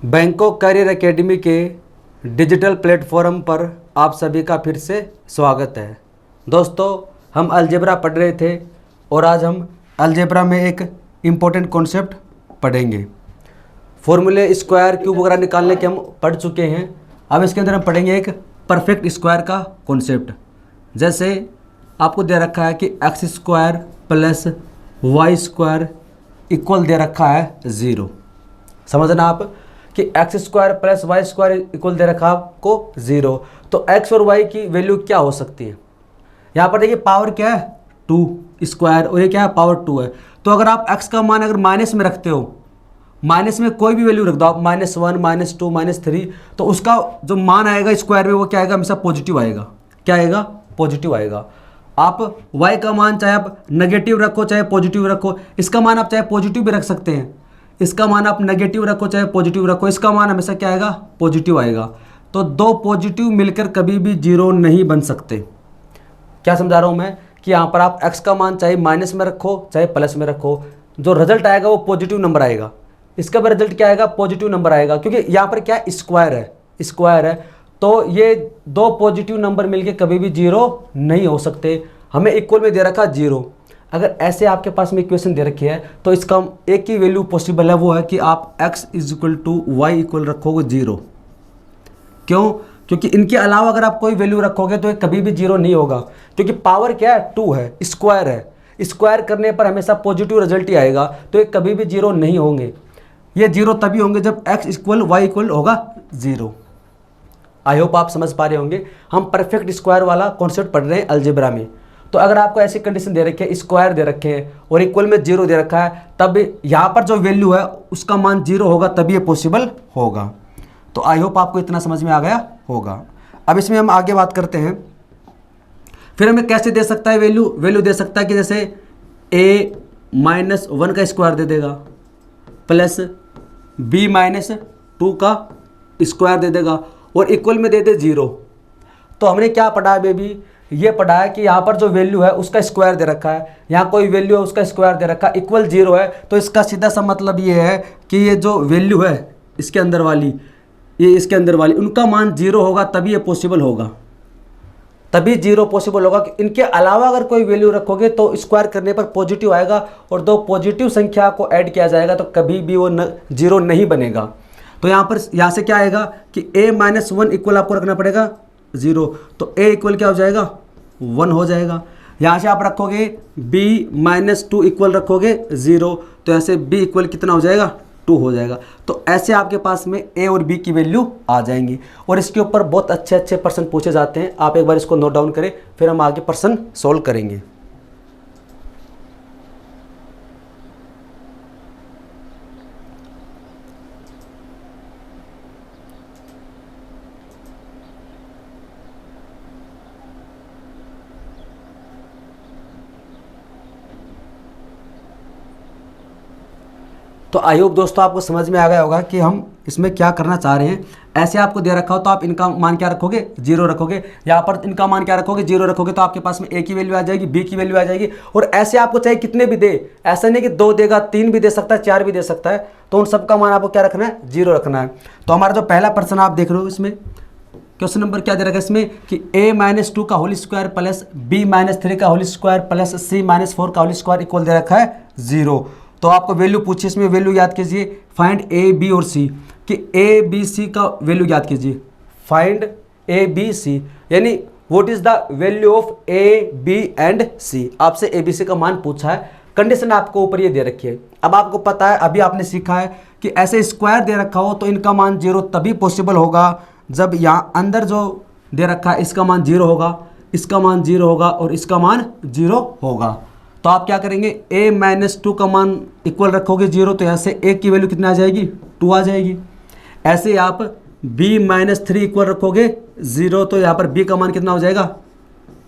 Bangkok career academy के digital platform पर आप सभी का फिर से स्वागत है। दोस्तों, हम अलजेब्रा पढ़ रहे थे और आज हम अलजेब्रा में एक इम्पोर्टेंट कॉन्सेप्ट पढ़ेंगे। फॉर्मूले स्क्वायर क्यूब वगैरह निकालने के हम पढ़ चुके हैं। अब इसके अंदर हम पढ़ेंगे एक परफेक्ट स्क्वायर का कॉन्सेप्ट। जैसे आपको दे रखा है कि X square plus Y square equal दे रखा है 0। समझना आप कि X square plus Y square equal दे रखा है आपको 0। तो एक्स और वाई की वैल्यू क्या हो सकती है? यहाँ पर देखिए पावर क्या है 2 स्क्वायर और ये क्या है पावर 2 है। तो अगर आप एक्स का मान अगर माइनस में रखते हो, माइनस में कोई भी वैल्यू रख दो आप, -1 -2 -3, तो उसका जो मान आएगा स्क्वायर में वो क्या आएगा? हमेशा पॉजिटिव आएगा। क्या आएगा? पॉजिटिव आएगा। आप y का मान चाहे आप नेगेटिव रखो चाहे पॉजिटिव रखो, इसका मान आप चाहे पॉजिटिव भी रख सकते हैं, इसका मान आप नेगेटिव रखो चाहे पॉजिटिव रखो, इसका मान हमेशा क्या आएगा? पॉजिटिव आएगा। तो दो पॉजिटिव मिलकर कभी भी 0 नहीं बन सकते। क्या समझा रहा हूँ मैं कि यहाँ पर आप x का मान चाहे माइनस में रखो चाहे प्लस में रखो, जो रिजल्ट आएगा वो पॉजिटिव नंबर आएगा। इसका भी रिजल्ट क्या आएगा? पॉजिटिव नंबर आएगा, क्योंकि यहाँ पर क्या स्क्वायर है, स्क्वायर है। तो ये दो पॉजिटिव नंबर मिलके कभी भी 0 नहीं हो सकते। हमें इक्वल में दे रखा 0। अगर ऐसे आपके पास में इक्वेशन दे रखी है तो इसका एक ही वैल्यू पॉसिबल है, वो है कि आप x = y इक्वल रखोगे 0। क्यों? क्योंकि इनके अलावा अगर आप कोई वैल्यू रखोगे तो ये कभी भी 0 नहीं होगा, क्योंकि पावर क्या है? 2 है, स्क्वायर है। स्क्वायर करने पर हमेशा पॉजिटिव रिजल्ट ही आएगा, तो ये कभी भी 0 नहीं होंगे। ये 0 तभी होंगे जब x = y इक्वल होगा 0। आई होप आप समझ पा रहे होंगे। हम परफेक्ट स्क्वायर वाला कॉन्सेप्ट पढ़ रहे हैं अलजेब्रा में। तो अगर आपको ऐसी कंडीशन दे रखी है, स्क्वायर दे रखे हैं और इक्वल में 0 दे रखा है, तब यहाँ पर जो वैल्यू है उसका मान 0 होगा, तभी ये पॉसिबल होगा। तो आई होप आपको इतना समझ में आ गया होगा। अब इसमें हम आगे बात करते हैं। फिर हमें कैसे दे सकता है वैल्यू? वैल्यू दे सकता है कि जैसे a-1 का स्क्वायर दे देगा प्लस b-2 का स्क्वायर दे देगा और इक्वल में दे दे 0। तो हमने क्या पढ़ा है बेबी? ये पढ़ा है कि यहाँ पर जो वैल्यू है उसका स्क्वायर दे रखा है, यहाँ कोई वैल्यू है उसका स्क्वायर दे रखा है, इक्वल 0 है। तो इसका सीधा सा मतलब ये है कि ये जो वैल्यू है इसके अंदर वाली, ये इसके अंदर वाली, उनका मान 0 होगा, तभी ये पॉसिबल होगा, तभी 0 पॉसिबल होगा। इनके अलावा अगर कोई वैल्यू रखोगे तो स्क्वायर करने पर पॉजिटिव आएगा और दो पॉजिटिव संख्या को ऐड किया जाएगा तो कभी भी वो 0 नहीं बनेगा। तो यहाँ से क्या आएगा कि a-1 इक्वल आपको रखना पड़ेगा 0। तो a इक्वल क्या हो जाएगा? 1 हो जाएगा। यहाँ से आप रखोगे b-2 इक्वल रखोगे 0, तो यहाँ से b इक्वल कितना हो जाएगा? 2 हो जाएगा। तो ऐसे आपके पास में a और b की वैल्यू आ जाएंगी और इसके ऊपर बहुत अच्छे अच्छे प्रश्न पूछे जाते हैं। आप एक बार इसको नोट डाउन करें, फिर हम आगे प्रश्न सोल्व करेंगे। तो आई होप दोस्तों आपको समझ में आ गया होगा कि हम इसमें क्या करना चाह रहे हैं। ऐसे आपको दे रखा हो तो आप इनका मान क्या रखोगे? 0 रखोगे। यहाँ पर इनका मान क्या रखोगे? 0 रखोगे। तो आपके पास में a की वैल्यू आ जाएगी, b की वैल्यू आ जाएगी। और ऐसे आपको चाहे कितने भी दे, ऐसा नहीं कि 2 देगा, 3 भी दे सकता है, 4 भी दे सकता है, तो उन सबका मान आपको क्या रखना है? 0 रखना है। तो हमारा जो पहला प्रश्न आप देख रहे हो, इसमें क्वेश्चन नंबर क्या दे रखा है इसमें कि a-2 का होल स्क्वायर प्लस b-3 का होल स्क्वायर प्लस c-4 का होल स्क्वायर इक्वल दे रखा है 0। तो आपको वैल्यू पूछिए, इसमें वैल्यू याद कीजिए। फाइंड a, b और c, कि a, b, c का वैल्यू याद कीजिए। फाइंड a, b, c, यानी what is the value of a, b and c। आपसे a, b, c का मान पूछा है। कंडीशन आपको ऊपर ये दे रखी है। अब आपको पता है, अभी आपने सीखा है कि ऐसे स्क्वायर दे रखा हो तो इनका मान 0 तभी पॉसिबल होगा जब यहाँ अंदर जो दे रखा है इसका मान 0 होगा, इसका मान 0 होगा और इसका मान 0 होगा। तो आप क्या करेंगे? a-2 का मान इक्वल रखोगे 0, तो यहाँ से a की वैल्यू कितना आ जाएगी? 2 आ जाएगी। ऐसे आप b-3 इक्वल रखोगे 0, तो यहाँ पर b का मान कितना हो जाएगा?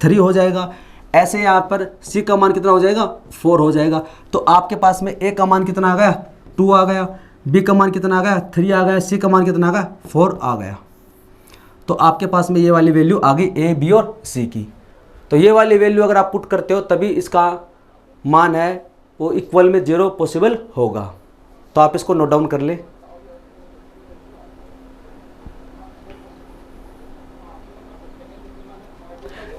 3 हो जाएगा। ऐसे यहाँ पर c का मान कितना हो जाएगा? 4 हो जाएगा। तो आपके पास में a का मान कितना आ गया? 2 आ गया। b का मान कितना आ गया? 3 आ गया। c का मान कितना आ गया? 4 आ गया। तो आपके पास में ये वाली वैल्यू आ गई a, b और c की। तो ये वाली वैल्यू अगर आप पुट करते हो तभी इसका मान है वो इक्वल में 0 पॉसिबल होगा। तो आप इसको नोट डाउन कर ले।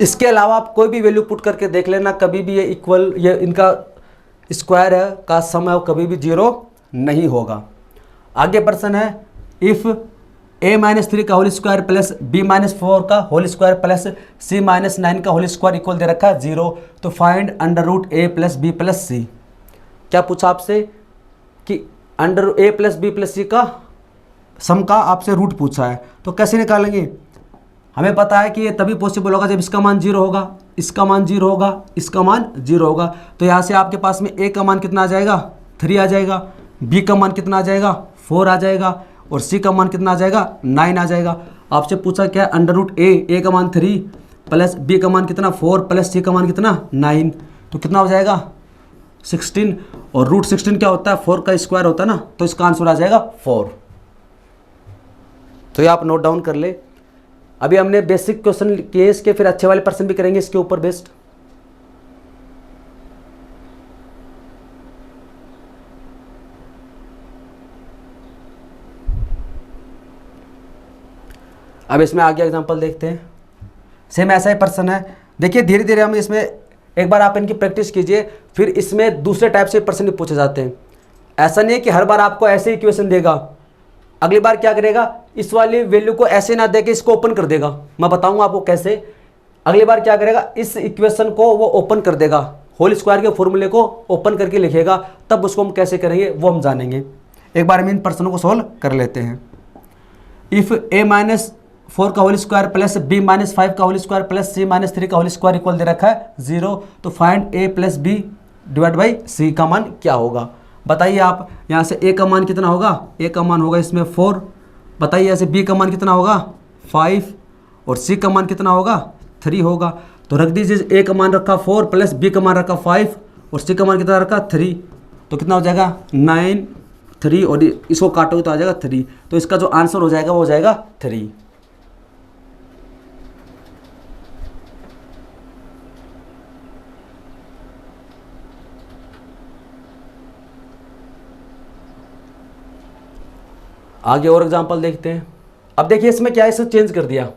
इसके अलावा आप कोई भी वैल्यू पुट करके देख लेना, कभी भी ये इक्वल, ये इनका स्क्वायर है का सम है वो कभी भी 0 नहीं होगा। आगे प्रश्न है, इफ़ a-3 का होल स्क्वायर प्लस b-4 का होल स्क्वायर प्लस c-9 का होल स्क्वायर इक्वल दे रखा है 0, तो find under root a plus b plus c। क्या पूछा आपसे कि under a plus b plus c का सम का आपसे रूट पूछा है, तो कैसे निकालेंगे। हमें पता है कि ये तभी पॉसिबल होगा जब इसका मान 0 होगा, इसका मान 0 होगा, इसका मान 0 होगा। तो यहाँ से आपके पास में a का मान कितना आ जाएगा 3 आ जाएगा, b का मान कितना आ जाएगा 4 आ जाएगा, और c का मान कितना आ जाएगा 9 आ जाएगा। आपसे पूछा क्या, अंडर रूट a का मान 3 प्लस b का मान कितना 4 प्लस c का मान कितना 9, तो कितना हो जाएगा 16, और रूट 16 क्या होता है 4 का स्क्वायर होता है ना, तो इसका आंसर आ जाएगा 4। तो ये आप नोट डाउन कर ले। अभी हमने बेसिक क्वेश्चन किए इसके, फिर अच्छे वाले प्रश्न भी करेंगे इसके ऊपर बेस्ड। अब इसमें आगे एग्जांपल देखते हैं। सेम ऐसा ही प्रश्न है, देखिए धीरे धीरे हम इसमें एक बार आप इनकी प्रैक्टिस कीजिए, फिर इसमें दूसरे टाइप से प्रश्न भी पूछे जाते हैं। ऐसा नहीं है कि हर बार आपको ऐसे इक्वेशन देगा, अगली बार क्या करेगा, इस वाली वैल्यू को ऐसे ना दे के इसको ओपन कर देगा। मैं बताऊंगा आपको कैसे। अगली बार क्या करेगा, इस इक्वेशन को वो ओपन कर देगा, होल स्क्वायर के फॉर्मूले को ओपन करके लिखेगा, तब उसको हम कैसे करेंगे वो हम जानेंगे। एक बार हम इन प्रश्नों को सॉल्व कर लेते हैं। इफ़ a-4 का होल स्क्वायर प्लस b-5 का होल स्क्वायर प्लस c-3 का होल स्क्वायर इक्वल दे रखा है 0, तो find a plus b divide by c का मान क्या होगा। बताइए आप, यहाँ से a का मान कितना होगा, a का मान होगा इसमें 4, बताइए यहाँ से b का मान कितना होगा 5, और c का मान कितना होगा 3 होगा। तो रख दीजिए a का मान रखा 4 प्लस b का मान रखा 5 और c का मान कितना रखा 3, तो कितना हो जाएगा 9, 3, और इसको काटोगे तो आ जाएगा 3। तो इसका जो आंसर हो जाएगा वो हो जाएगा 3। आगे और एग्जांपल देखते हैं। अब देखिए इसमें क्या है, इसे चेंज कर दिया।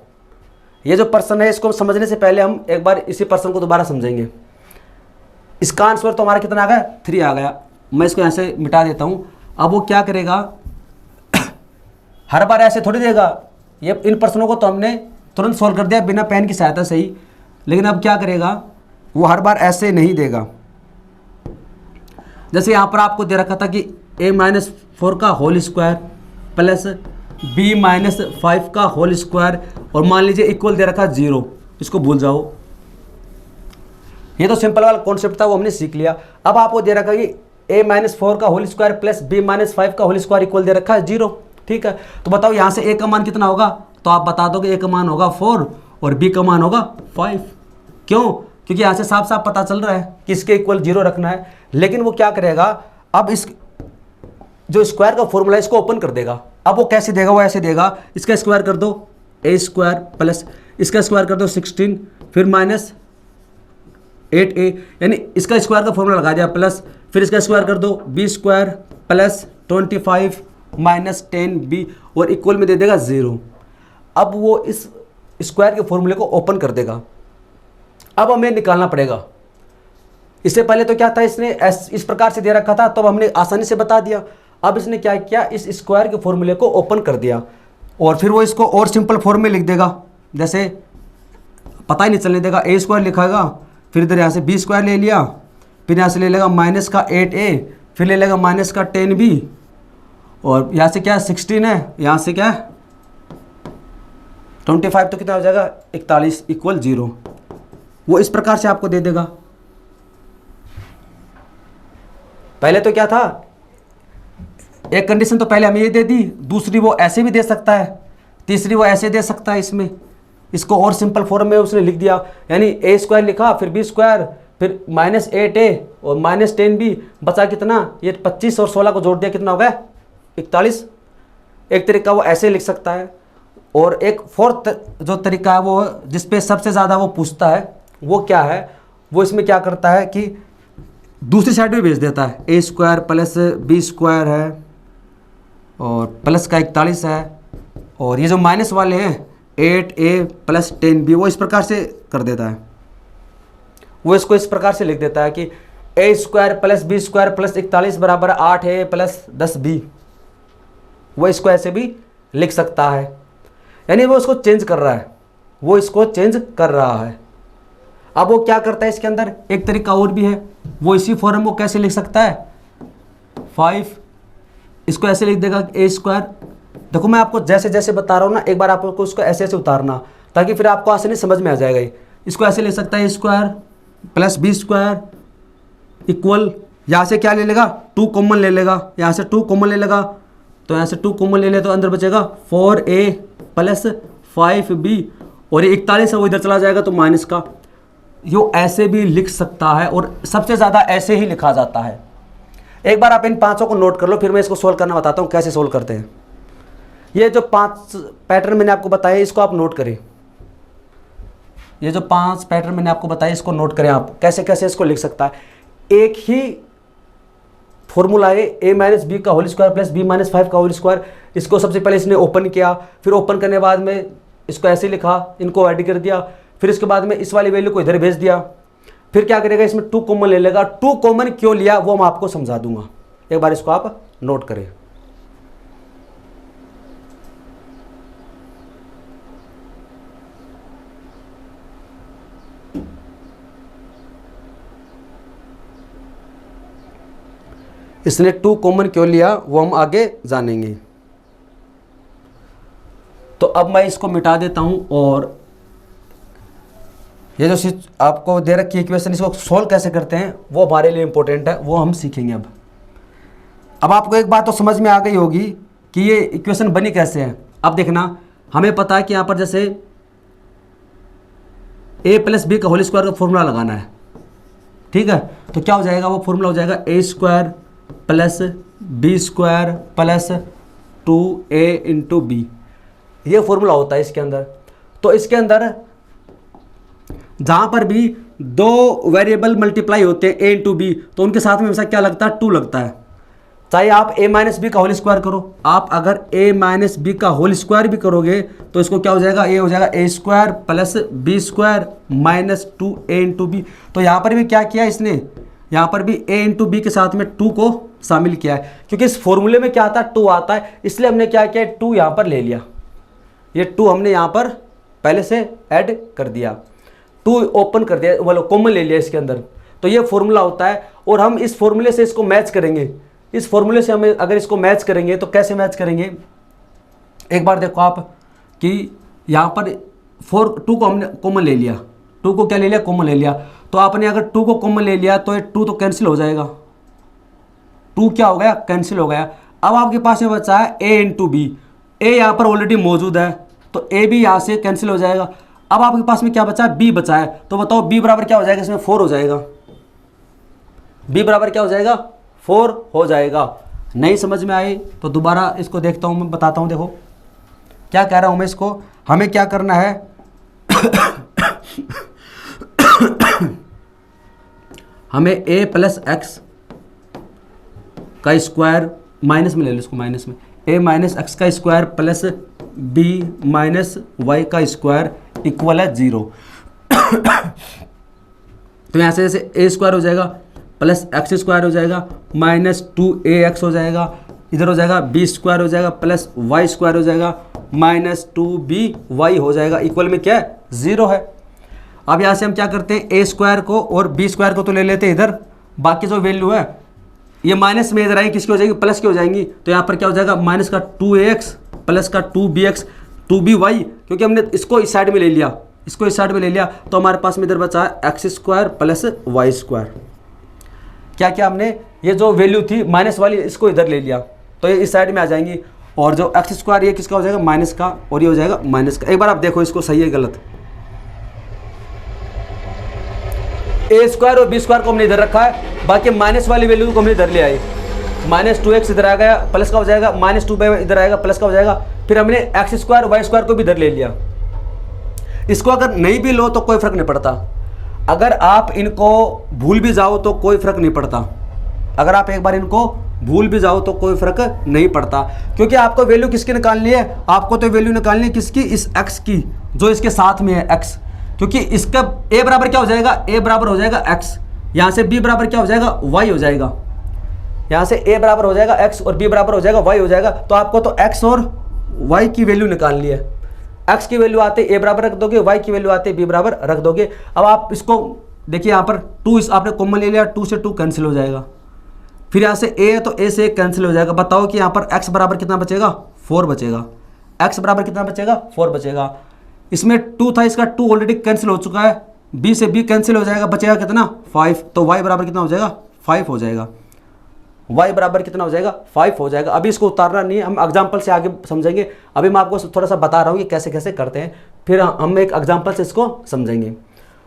ये जो पर्सन है इसको समझने से पहले हम एक बार इसी पर्सन को दोबारा समझेंगे। इसका आंसर तो हमारा कितना आ गया 3 आ गया। मैं इसको यहाँ से मिटा देता हूँ। अब वो क्या करेगा, हर बार ऐसे थोड़ी देगा। ये इन प्रश्नों को तो हमने तुरंत सॉल्व कर दिया बिना पेन की सहायता से ही, लेकिन अब क्या करेगा, वो हर बार ऐसे नहीं देगा। जैसे यहाँ पर आपको दे रखा था कि a-4 का होल स्क्वायर प्लस b-5 का होल स्क्वायर, और मान लीजिए इक्वल दे रखा 0, इसको भूल जाओ। ये तो सिंपल वाला कॉन्सेप्ट था, वो हमने सीख लिया। अब आपको दे रखा कि a-4 का होल स्क्वायर प्लस b-5 का होल स्क्वायर इक्वल दे रखा है 0, ठीक है। तो बताओ यहाँ से a का मान कितना होगा, तो आप बता दो कि a का मान होगा 4 और b का मान होगा 5। क्यों, क्योंकि यहाँ से साफ साफ पता चल रहा है कि इसके इक्वल 0 रखना है। लेकिन वो क्या करेगा, अब इस जो स्क्वायर का फॉर्मूला है इसको ओपन कर देगा। अब वो कैसे देगा, वो ऐसे देगा, इसका स्क्वायर कर दो a स्क्वायर प्लस इसका स्क्वायर कर दो 16, फिर माइनस 8a, यानी इसका स्क्वायर का फॉर्मूला लगा दिया प्लस, फिर इसका स्क्वायर कर दो b square plus 25 minus 10b, और इक्वल में दे देगा 0। अब वो इस स्क्वायर के फॉर्मूले को ओपन कर देगा। अब हमें निकालना पड़ेगा। इससे पहले तो क्या था, इसने इस प्रकार से दे रखा था, तो हमने आसानी से बता दिया। अब इसने क्या किया, इस स्क्वायर के फॉर्मूले को ओपन कर दिया, और फिर वो इसको और सिंपल फॉर्म में लिख देगा। जैसे पता ही नहीं चलने देगा, a स्क्वायर लिखाएगा, फिर इधर यहाँ से b स्क्वायर ले लिया, फिर यहाँ से ले लेगा माइनस का 8a, फिर ले लेगा माइनस का 10b, और यहाँ से क्या 16 है, यहाँ से क्या 25, तो कितना हो जाएगा 41 इक्वल 0। वो इस प्रकार से आपको दे देगा। पहले तो क्या था, एक कंडीशन तो पहले हमें ये दे दी, दूसरी वो ऐसे भी दे सकता है, तीसरी वो ऐसे दे सकता है। इसमें इसको और सिंपल फॉर्म में उसने लिख दिया, यानी a स्क्वायर लिखा, फिर b स्क्वायर, फिर माइनस 8a और माइनस 10b, बचा कितना, ये 25 और 16 को जोड़ दिया, कितना हो गया 41। एक तरीका वो ऐसे लिख सकता है, और एक फोर्थ जो तरीका है वो जिसपे सबसे ज़्यादा वो पूछता है, वो क्या है, वो इसमें क्या करता है कि दूसरी साइड में भेज देता है। a square plus b square है और प्लस का 41 है, और ये जो माइनस वाले हैं 8a प्लस 10b, वो इस प्रकार से कर देता है, वो इसको इस प्रकार से लिख देता है कि a square plus B square plus 41 बराबर 8a प्लस 10b, वो इसको ऐसे भी लिख सकता है। यानी वो उसको चेंज कर रहा है, वो इसको चेंज कर रहा है। अब वो क्या करता है, इसके अंदर एक तरीका और भी है, वो इसी फॉर्म को कैसे लिख सकता है, 5, इसको ऐसे लिख देगा a स्क्वायर। देखो मैं आपको जैसे जैसे बता रहा हूँ ना, एक बार आपको उसको ऐसे ऐसे उतारना, ताकि फिर आपको आसानी समझ में आ जाएगा। इसको ऐसे लिख सकता है a square plus B square equal, यहाँ से क्या ले लेगा, 2 कॉमन ले लेगा, यहाँ से 2 कॉमन ले लेगा, तो यहाँ से 2 कॉमन ले ले तो अंदर बचेगा 4a प्लस 5b, और ये 41 है वो इधर चला जाएगा तो माइनस का। यो ऐसे भी लिख सकता है, और सबसे ज़्यादा ऐसे ही लिखा जाता है। एक बार आप इन पांचों को नोट कर लो, फिर मैं इसको सोल्व करना बताता हूँ कैसे सोल्व करते हैं। ये जो 5 पैटर्न मैंने आपको बताया इसको आप नोट करें, ये जो 5 पैटर्न मैंने आपको बताया इसको नोट करें आप, कैसे कैसे इसको लिख सकता है। एक ही फॉर्मूला है a माइनस बी का whole square plus b minus 5 का होल स्क्वायर। इसको सबसे पहले इसने ओपन किया, फिर ओपन करने के बाद में इसको ऐसे लिखा, इनको ऐड कर दिया, फिर इसके बाद में इस वाली वैल्यू को इधर भेज दिया। फिर क्या करेगा, इसमें 2 कॉमन ले लेगा। 2 कॉमन क्यों लिया वो मैं आपको समझा दूंगा, एक बार इसको आप नोट करें। इसने 2 कॉमन क्यों लिया वो हम आगे जानेंगे। तो अब मैं इसको मिटा देता हूं, और ये जो आपको दे रखी इक्वेशन इसको सोल्व कैसे करते हैं वो हमारे लिए इंपॉर्टेंट है, वो हम सीखेंगे। अब आपको एक बात तो समझ में आ गई होगी कि ये इक्वेशन बनी कैसे है। अब देखना, हमें पता है कि यहाँ पर जैसे a प्लस बी का होल स्क्वायर का फॉर्मूला लगाना है, ठीक है। तो क्या हो जाएगा, वो फॉर्मूला हो जाएगा a square plus B square plus 2a into b, ये फॉर्मूला होता है इसके अंदर। तो इसके अंदर जहां पर भी 2 वेरिएबल मल्टीप्लाई होते हैं a इंटू बी, तो उनके साथ में हमेशा क्या लगता है, 2 लगता है। चाहे आप a माइनस बी का होल स्क्वायर करो, आप अगर a माइनस बी का होल स्क्वायर भी करोगे तो इसको क्या हो जाएगा, a हो जाएगा a square plus B square minus 2a into b. तो यहाँ पर भी क्या किया इसने, यहाँ पर भी a इंटू बी के साथ में 2 को शामिल किया है, क्योंकि इस फॉर्मूले में क्या आता है, 2 आता है, इसलिए हमने क्या किया, 2 यहाँ पर ले लिया। ये 2 हमने यहाँ पर पहले से ऐड कर दिया, 2 ओपन कर दिया, वाला कॉमन ले लिया इसके अंदर। तो ये फॉर्मूला होता है, और हम इस फॉर्मूले से इसको मैच करेंगे। इस फॉर्मूले से हम अगर इसको मैच करेंगे तो कैसे मैच करेंगे, एक बार देखो आप कि यहाँ पर 2 को हमने कॉमन ले लिया, 2 को क्या ले लिया, कॉमन ले लिया। तो आपने अगर 2 को कॉमन ले लिया तो ये 2 तो कैंसिल हो जाएगा, 2 क्या हो गया, कैंसिल हो गया। अब आपके पास में बचा है a इंटू बी, a यहाँ पर ऑलरेडी मौजूद है तो a भी यहाँ से कैंसिल हो जाएगा। अब आपके पास में क्या बचा है, b बचा है। तो बताओ b बराबर क्या हो जाएगा, इसमें 4 हो जाएगा, b बराबर क्या हो जाएगा, 4 हो जाएगा। नहीं समझ में आई तो दोबारा इसको देखता हूँ, मैं बताता हूँ। देखो क्या कह रहा हूँ मैं इसको, हमें क्या करना है हमें a प्लस एक्स का स्क्वायर, माइनस में ले लो इसको, माइनस में a माइनस एक्स का square plus b minus y का स्क्वायर इक्वल है 0। तो यहाँ से जैसे a स्क्वायर हो जाएगा प्लस एक्स स्क्वायर हो जाएगा माइनस 2ax हो जाएगा, इधर हो जाएगा b स्क्वायर हो जाएगा प्लस वाई स्क्वायर हो जाएगा माइनस 2by हो जाएगा, इक्वल में क्या है, 0 है। अब यहाँ से हम क्या करते हैं, a स्क्वायर को और b स्क्वायर को तो ले लेते हैं इधर, बाकी जो वैल्यू है ये माइनस में इधर आएगी, किसकी हो जाएगी, प्लस की हो जाएंगी। तो यहाँ पर क्या हो जाएगा, माइनस का 2ax प्लस का 2bx 2by, क्योंकि हमने इसको इस साइड में ले लिया, इसको इस साइड में ले लिया, तो हमारे पास में इधर बचा है x square plus Y square. क्या क्या हमने, ये जो वैल्यू थी माइनस वाली इसको इधर ले लिया, तो ये इस साइड में आ जाएंगी, और जो एक्स स्क्वायर ये किसका हो जाएगा, माइनस का, और ये हो जाएगा माइनस का। एक बार आप देखो इसको सही है गलत, a स्क्वायर और b स्क्वायर को हमने इधर रखा है, बाकी माइनस वाली वैल्यू को हमने इधर ले आए, माइनस 2x इधर आ गया प्लस का हो जाएगा, माइनस 2 इधर आएगा प्लस का हो जाएगा, फिर हमने एक्स स्क्वायर वाई स्क्वायर को भी इधर ले लिया। इसको अगर नहीं भी लो तो कोई फर्क नहीं पड़ता, अगर आप इनको भूल भी जाओ तो कोई फर्क नहीं पड़ता। अगर आप एक बार इनको भूल भी जाओ तो कोई फ़र्क नहीं पड़ता, क्योंकि आपको वैल्यू किसकी निकालनी है, आपको तो वैल्यू निकालनी है किसकी, इस x की जो इसके साथ में है x, क्योंकि इसका a बराबर क्या हो जाएगा, a बराबर हो जाएगा x, यहाँ से b बराबर क्या हो जाएगा, y हो जाएगा, यहाँ से a बराबर हो जाएगा x और b बराबर हो जाएगा y हो जाएगा। तो आपको तो x और y की वैल्यू निकालनी है, x की वैल्यू आते a बराबर रख दोगे, y की वैल्यू आते b बराबर रख दोगे। अब आप इसको देखिए, यहाँ पर 2 इस आपने कॉमन ले लिया, 2 से 2 कैंसिल हो जाएगा, फिर यहाँ से a है तो a से 1 कैंसिल हो जाएगा। बताओ कि यहाँ पर x बराबर कितना बचेगा, 4 बचेगा, x बराबर कितना बचेगा, 4 बचेगा। इसमें 2 था, इसका 2 ऑलरेडी कैंसिल हो चुका है, b से b कैंसिल हो जाएगा, बचेगा कितना, 5, तो y बराबर कितना हो जाएगा, 5 हो जाएगा, y बराबर कितना हो जाएगा, 5 हो जाएगा। अभी इसको उतारना नहीं है, हम एग्जाम्पल से आगे समझेंगे, अभी मैं आपको थोड़ा सा बता रहा हूँ कि कैसे कैसे करते हैं, फिर हम एक एग्जाम्पल से इसको समझेंगे।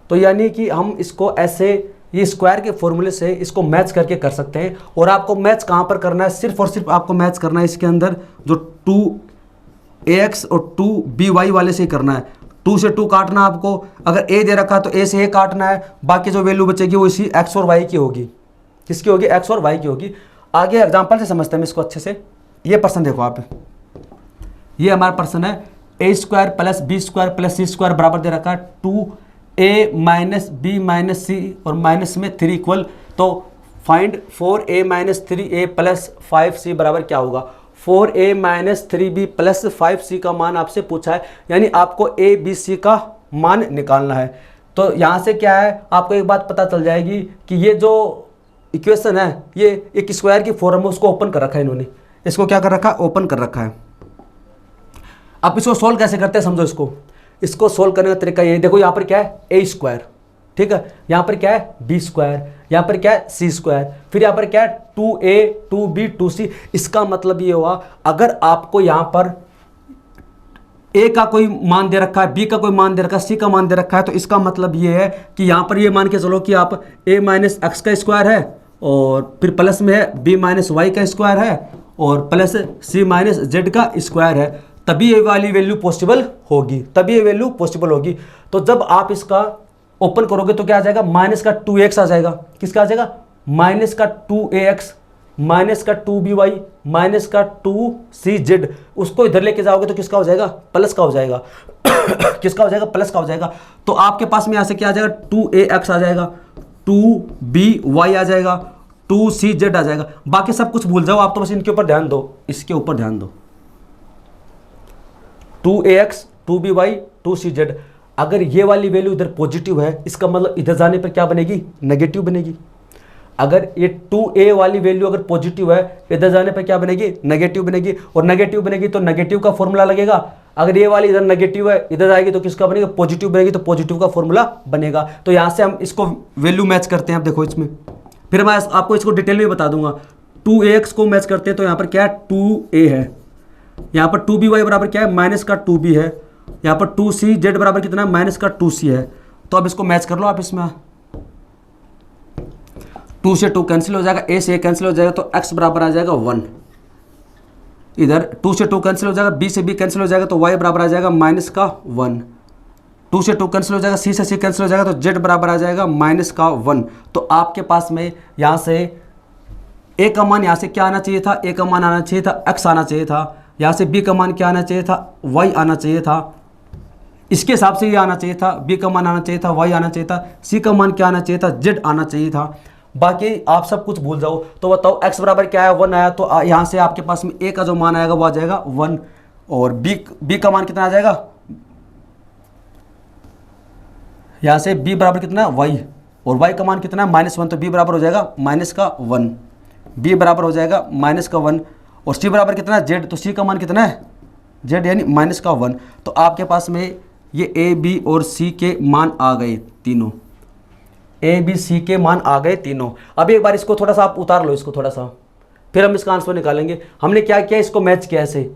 तो यानी कि हम इसको ऐसे ये स्क्वायर के फॉर्मूले से इसको मैच करके कर सकते हैं। और आपको मैच कहाँ पर करना है, सिर्फ और सिर्फ आपको मैच करना है इसके अंदर जो 2ax और 2by वाले से ही करना है। 2 से 2 काटना आपको, अगर a दे रखा है तो a से a काटना है, बाकी जो वैल्यू बचेगी वो इसी x और y की होगी। किसकी होगी, x और y की होगी। आगे एग्जाम्पल से समझते हैं इसको अच्छे से। ये पर्सन देखो आप, ये हमारा पर्सन है, a square plus B square plus C square बराबर दे रखा है 2a माइनस बी माइनस सी और माइनस में 3 इक्वल। तो find 4a minus 3a plus 5c बराबर क्या होगा। 4a minus 3b plus 5c का मान आपसे पूछा है, यानी आपको a b c का मान निकालना है। तो यहाँ से क्या है, आपको एक बात पता चल जाएगी कि ये जो इक्वेशन है ये एक स्क्वायर की फॉर्म है, उसको ओपन कर रखा है इन्होंने। इसको क्या कर रखा है, ओपन कर रखा है। अब इसको सोल्व कैसे करते हैं समझो। इसको सोल्व करने का तरीका ये देखो, यहाँ पर क्या है, a स्क्वायर, ठीक है, यहाँ पर क्या है b स्क्वायर, यहाँ पर क्या है c स्क्वायर, फिर यहाँ पर क्या है 2a 2b 2c। इसका मतलब ये हुआ, अगर आपको यहाँ पर a का कोई मान दे रखा है, b का कोई मान दे रखा है, c का मान दे रखा है, तो इसका मतलब ये है कि यहाँ पर ये मान के चलो कि आप a माइनस एक्स का स्क्वायर है और फिर प्लस में है b माइनस वाई का स्क्वायर है और प्लस c माइनस जेड का स्क्वायर है, तभी ये वाली वैल्यू पॉसिबल होगी, तभी ये वैल्यू पॉसिबल होगी। तो जब आप इसका ओपन करोगे तो क्या आ जाएगा, माइनस का 2x आ जाएगा। किसका आ जाएगा, माइनस का 2ax माइनस का 2by माइनस का 2cz। उसको इधर लेके जाओगे तो किसका हो जाएगा, प्लस का हो जाएगा। किसका हो जाएगा, प्लस का हो जाएगा। तो आपके पास में यहाँ से क्या आ जाएगा, 2ax आ जाएगा, 2by आ जाएगा, 2cz आ जाएगा। बाकी सब कुछ भूल जाओ आप, तो बस इनके ऊपर ध्यान दो, इसके ऊपर ध्यान दो। 2ax 2by 2cz। अगर ये वाली वैल्यू इधर पॉजिटिव है, इसका मतलब इधर जाने पर क्या बनेगी, नेगेटिव बनेगी। अगर ये 2a वाली वैल्यू अगर पॉजिटिव है, इधर जाने पर क्या बनेगी, नेगेटिव बनेगी। और नेगेटिव बनेगी तो नेगेटिव का फॉर्मूला लगेगा। अगर ये वाली इधर नेगेटिव है, इधर आएगी तो किसका बनेगा, पॉजिटिव बनेगी, तो पॉजिटिव का फॉर्मूला बनेगा। तो यहाँ से हम इसको वैल्यू मैच करते हैं। अब देखो इसमें, फिर मैं आपको इसको डिटेल में बता दूंगा। 2ax को मैच करते हैं तो यहाँ पर क्या है, 2a है, यहाँ पर 2by बराबर क्या है, माइनस का 2b है, यहाँ पर 2cz बराबर कितना है, माइनस का 2c है। तो अब इसको मैच कर लो आप इसमें, 2 से 2 कैंसिल हो जाएगा, a से a कैंसिल हो जाएगा, तो x बराबर आ जाएगा 1। इधर 2 से 2 कैंसिल हो जाएगा, b से b कैंसिल हो जाएगा, तो y बराबर आ जाएगा माइनस का 1। 2 से 2 कैंसिल हो जाएगा, c से c कैंसिल हो जाएगा, तो z बराबर आ जाएगा माइनस का 1। तो आपके पास में यहाँ से a का मान यहाँ से क्या आना चाहिए था, a का मान आना चाहिए था, x आना चाहिए था। यहाँ से b का मान क्या आना चाहिए था, y आना चाहिए था। इसके हिसाब से ये आना चाहिए था, b का मान आना चाहिए था, y आना चाहिए था, c का मान क्या आना चाहिए था, z आना चाहिए था। बाकी आप सब कुछ भूल जाओ। तो बताओ x बराबर क्या है, 1 आया, तो यहाँ से आपके पास में a का जो मान आएगा वो आ जाएगा 1 और b का मान कितना आ जाएगा, यहाँ से b बराबर कितना है, y, और y का मान कितना है, -1, तो b बराबर हो जाएगा माइनस का 1, b बराबर हो जाएगा माइनस का 1। और c बराबर कितना है, z, तो c का मान कितना है, z यानी माइनस का 1। तो आपके पास में ये a b और c के मान आ गए तीनों, a b c के मान आ गए तीनों। अब एक बार इसको थोड़ा सा आप उतार लो, इसको थोड़ा सा, फिर हम इसका आंसर निकालेंगे। हमने क्या किया, इसको मैच किया ऐसे।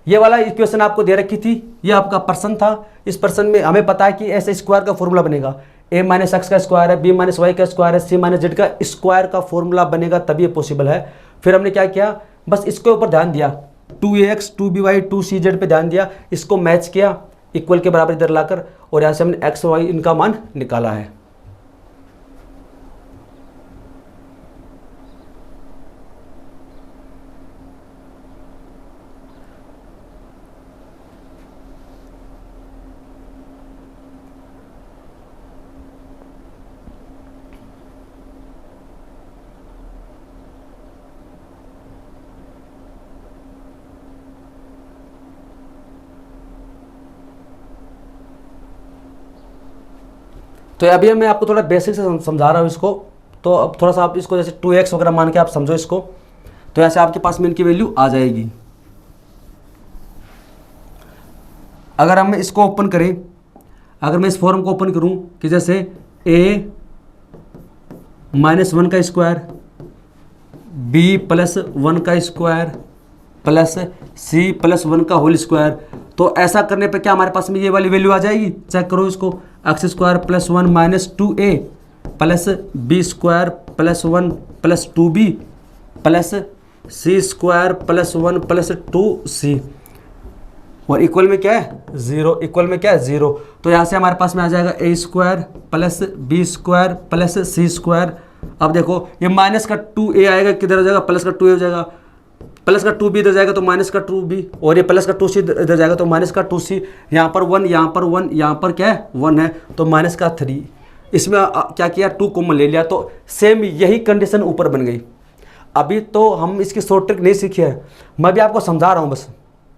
ये वाला इक्वेशन आपको दे रखी थी, ये आपका पर्सन था। इस पर्सन में हमें पता है कि ऐसे स्क्वायर का फॉर्मूला बनेगा, a माइनस एक्स का स्क्वायर है, b माइनस वाई का स्क्वायर है, c माइनस जेड का स्क्वायर का फॉर्मूला बनेगा, तभी ये पॉसिबल है। फिर हमने क्या किया, बस इसके ऊपर ध्यान दिया, 2ax 2by 2cz पे ध्यान दिया, इसको मैच किया इक्वल के बराबर इधर लाकर, और यहाँ से हमने x y इनका मान निकाला है। तो अभी मैं आपको थोड़ा बेसिक से समझा रहा हूँ इसको, तो अब थोड़ा सा आप इसको जैसे 2x वगैरह मान के आप समझो इसको, तो ऐसे आपके पास में इनकी वैल्यू आ जाएगी। अगर हम इसको ओपन करें, अगर मैं इस फॉर्म को ओपन करूं कि जैसे a -1 का स्क्वायर, b +1 का स्क्वायर प्लस c +1 का होल स्क्वायर, तो ऐसा करने पे क्या हमारे पास में ये वाली वैल्यू आ जाएगी। चेक करो इसको, x² + 1 - 2a plus b² +1 + 2b plus c² +1 + 2c, और इक्वल में क्या है 0, इक्वल में क्या है 0। तो यहाँ से हमारे पास में आ जाएगा a² + b² + c²। अब देखो ये माइनस का 2a आएगा, किधर हो जाएगा, प्लस का 2a हो जाएगा, प्लस का 2b इधर जाएगा तो माइनस का 2b, और ये प्लस का 2c इधर जाएगा तो माइनस का 2c। यहाँ पर 1, यहाँ पर 1, यहाँ पर क्या है 1 है, तो माइनस का 3। इसमें क्या किया, 2 कॉमन ले लिया, तो सेम यही कंडीशन ऊपर बन गई। अभी तो हम इसकी शॉर्ट ट्रिक नहीं सीखे हैं, मैं भी आपको समझा रहा हूँ बस।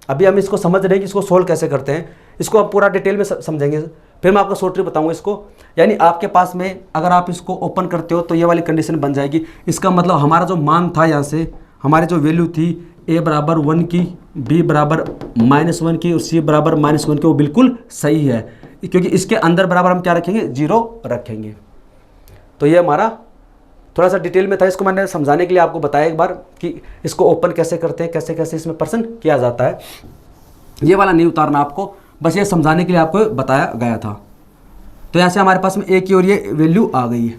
अभी हम इसको समझ रहे हैं कि इसको सोल्व कैसे करते हैं, इसको आप पूरा डिटेल में समझेंगे, फिर मैं आपको शॉर्ट ट्रिक बताऊंगा इसको। यानी आपके पास में अगर आप इसको ओपन करते हो तो ये वाली कंडीशन बन जाएगी। इसका मतलब हमारा जो मान था, यहाँ से हमारी जो वैल्यू थी a बराबर 1 की, b बराबर -1 की और c बराबर -1 की, वो बिल्कुल सही है, क्योंकि इसके अंदर बराबर हम क्या रखेंगे, 0 रखेंगे। तो ये हमारा थोड़ा सा डिटेल में था, इसको मैंने समझाने के लिए आपको बताया एक बार कि इसको ओपन कैसे करते हैं, कैसे कैसे इसमें पर्सन किया जाता है। ये वाला नहीं उतारना आपको, बस ये समझाने के लिए आपको बताया गया था। तो यहाँ से हमारे पास में a की और ये वैल्यू आ गई है।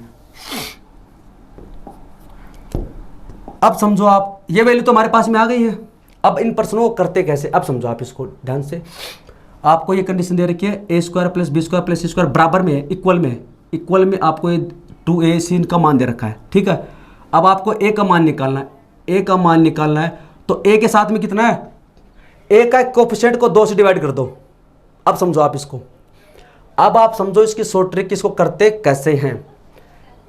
अब समझो आप, ये वैल्यू तो हमारे पास में आ गई है, अब इन प्रश्नों को करते कैसे, अब समझो आप इसको ध्यान से। आपको ये कंडीशन दे रखी है a² + b² + c² बराबर में है, इक्वल में आपको ये 2ac का मान दे रखा है, ठीक है। अब आपको a का मान निकालना है, a का मान निकालना है, तो a के साथ में कितना है, a का कोफिशिएंट को 2 से डिवाइड कर दो। अब समझो आप इसको, अब आप समझो इसकी शॉर्ट ट्रिक, इसको करते कैसे हैं।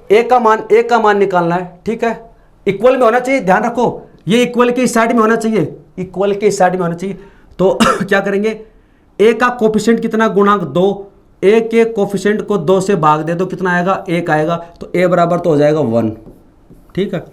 a का मान निकालना है, ठीक है, इक्वल में होना चाहिए, ध्यान रखो ये इक्वल के इस साइड में होना चाहिए, इक्वल के इस साइड में होना चाहिए। तो क्या करेंगे, a का कोफिशिएंट कितना, गुणांक 2, a के कोफिशिएंट को 2 से भाग दे दो, कितना आएगा 1 आएगा, तो a बराबर तो हो जाएगा 1, ठीक है।